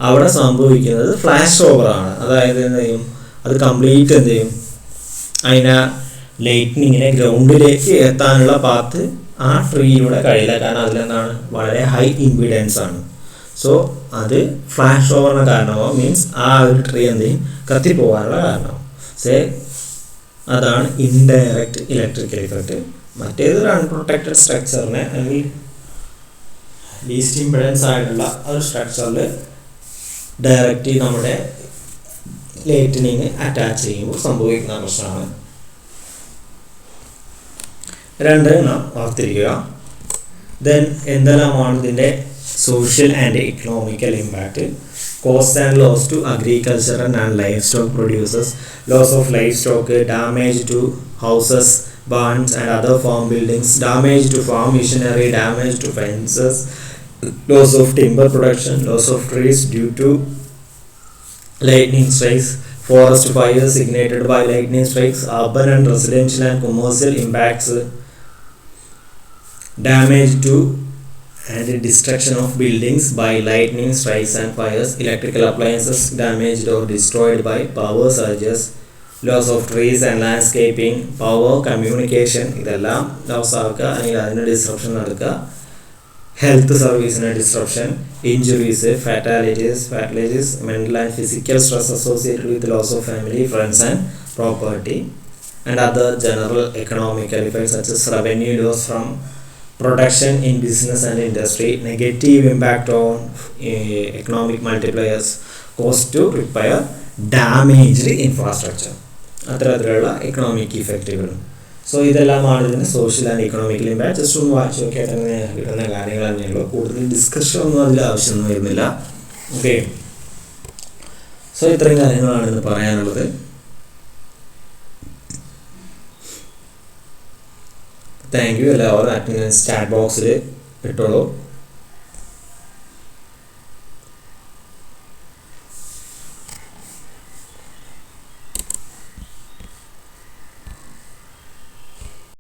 അവിടെ സംഭവിക്കുന്നത് ഫ്ലാഷ് ഓവറാണ്. അതായത് എന്ത് ചെയ്യും, അത് കംപ്ലീറ്റ് എന്ത് ചെയ്യും, അതിനെ ലൈറ്റ്നിങ്ങിനെ ഗ്രൗണ്ടിലേക്ക് എത്താനുള്ള പാത്ത് ആ ട്രീയിലൂടെ കഴിയില്ല. കാരണം അതിലെന്താണ്, വളരെ ഹൈ ഇമ്പിഡൻസ് ആണ്. സോ അത് ഫ്ലാഷ് ഓവറിന് കാരണമാവും. മീൻസ് ആ ഒരു ട്രീ എന്ത് ചെയ്യും, കത്തിപ്പോകാനുള്ള കാരണമാവും. അതാണ് ഇൻഡയറക്റ്റ് ഇലക്ട്രിക്കൽ ഇഫക്റ്റ്. മറ്റേത് അൺപ്രൊട്ടക്റ്റഡ് സ്ട്രക്ചറിനെ അല്ലെങ്കിൽ ലീസ്റ്റ് ഇമ്പിഡൻസ് ആയിട്ടുള്ള ഒരു സ്ട്രക്ചറിൽ ഡയറക്റ്റ് നമ്മുടെ ലൈറ്റനിങ് അറ്റാച്ച് ചെയ്യുമ്പോൾ സംഭവിക്കുന്ന പ്രശ്നമാണ്. രണ്ടെണ്ണം ഓർത്തിരിക്കുക. ദെൻ എന്തെല്ലാമാണ് ഇതിൻ്റെ social and economical impact? Cost and loss to agriculture and livestock producers, loss of livestock, damage to houses, barns and other farm buildings, damage to farm machinery, damage to fences, loss of timber production, loss of trees due to lightning strikes, forest fires ignited by lightning strikes, urban and residential and commercial impacts, damage to and destruction of buildings by lightning strikes and fires, electrical appliances damaged or destroyed by power surges, loss of trees and landscaping, power, communication, ഇതെല്ലാം loss ആക്കുക അല്ലെങ്കിൽ അതിന് disruption നടക്കുക. Health സർവീസിന് disruption, injuries, fatalities, mental and physical stress associated with loss of family, friends and property, and other general economical effects such as revenue loss from production in business and industry, negative impact on economic multipliers, cost to repair damaged infrastructure, അത്തരത്തിലുള്ള economic ഇഫക്റ്റുകൾ. So ഇതെല്ലാമാണ് ഇതിന് social and economical impact. Just ഒന്ന് വായിച്ചു നോക്കിയാൽ തന്നെ കിട്ടുന്ന കാര്യങ്ങൾ തന്നെയുള്ളൂ. കൂടുതൽ ഡിസ്കഷൻ ഒന്നും അതിൽ ആവശ്യമൊന്നും വരുന്നില്ല. ഓക്കെ, സോ ഇത്രയും കാര്യങ്ങളാണ് ഇന്ന് പറയാനുള്ളത്. Thank you. എല്ലാവരും അറ്റൻഡൻസ് ചാറ്റ് ബോക്സിൽ ഇട്ടോളൂ.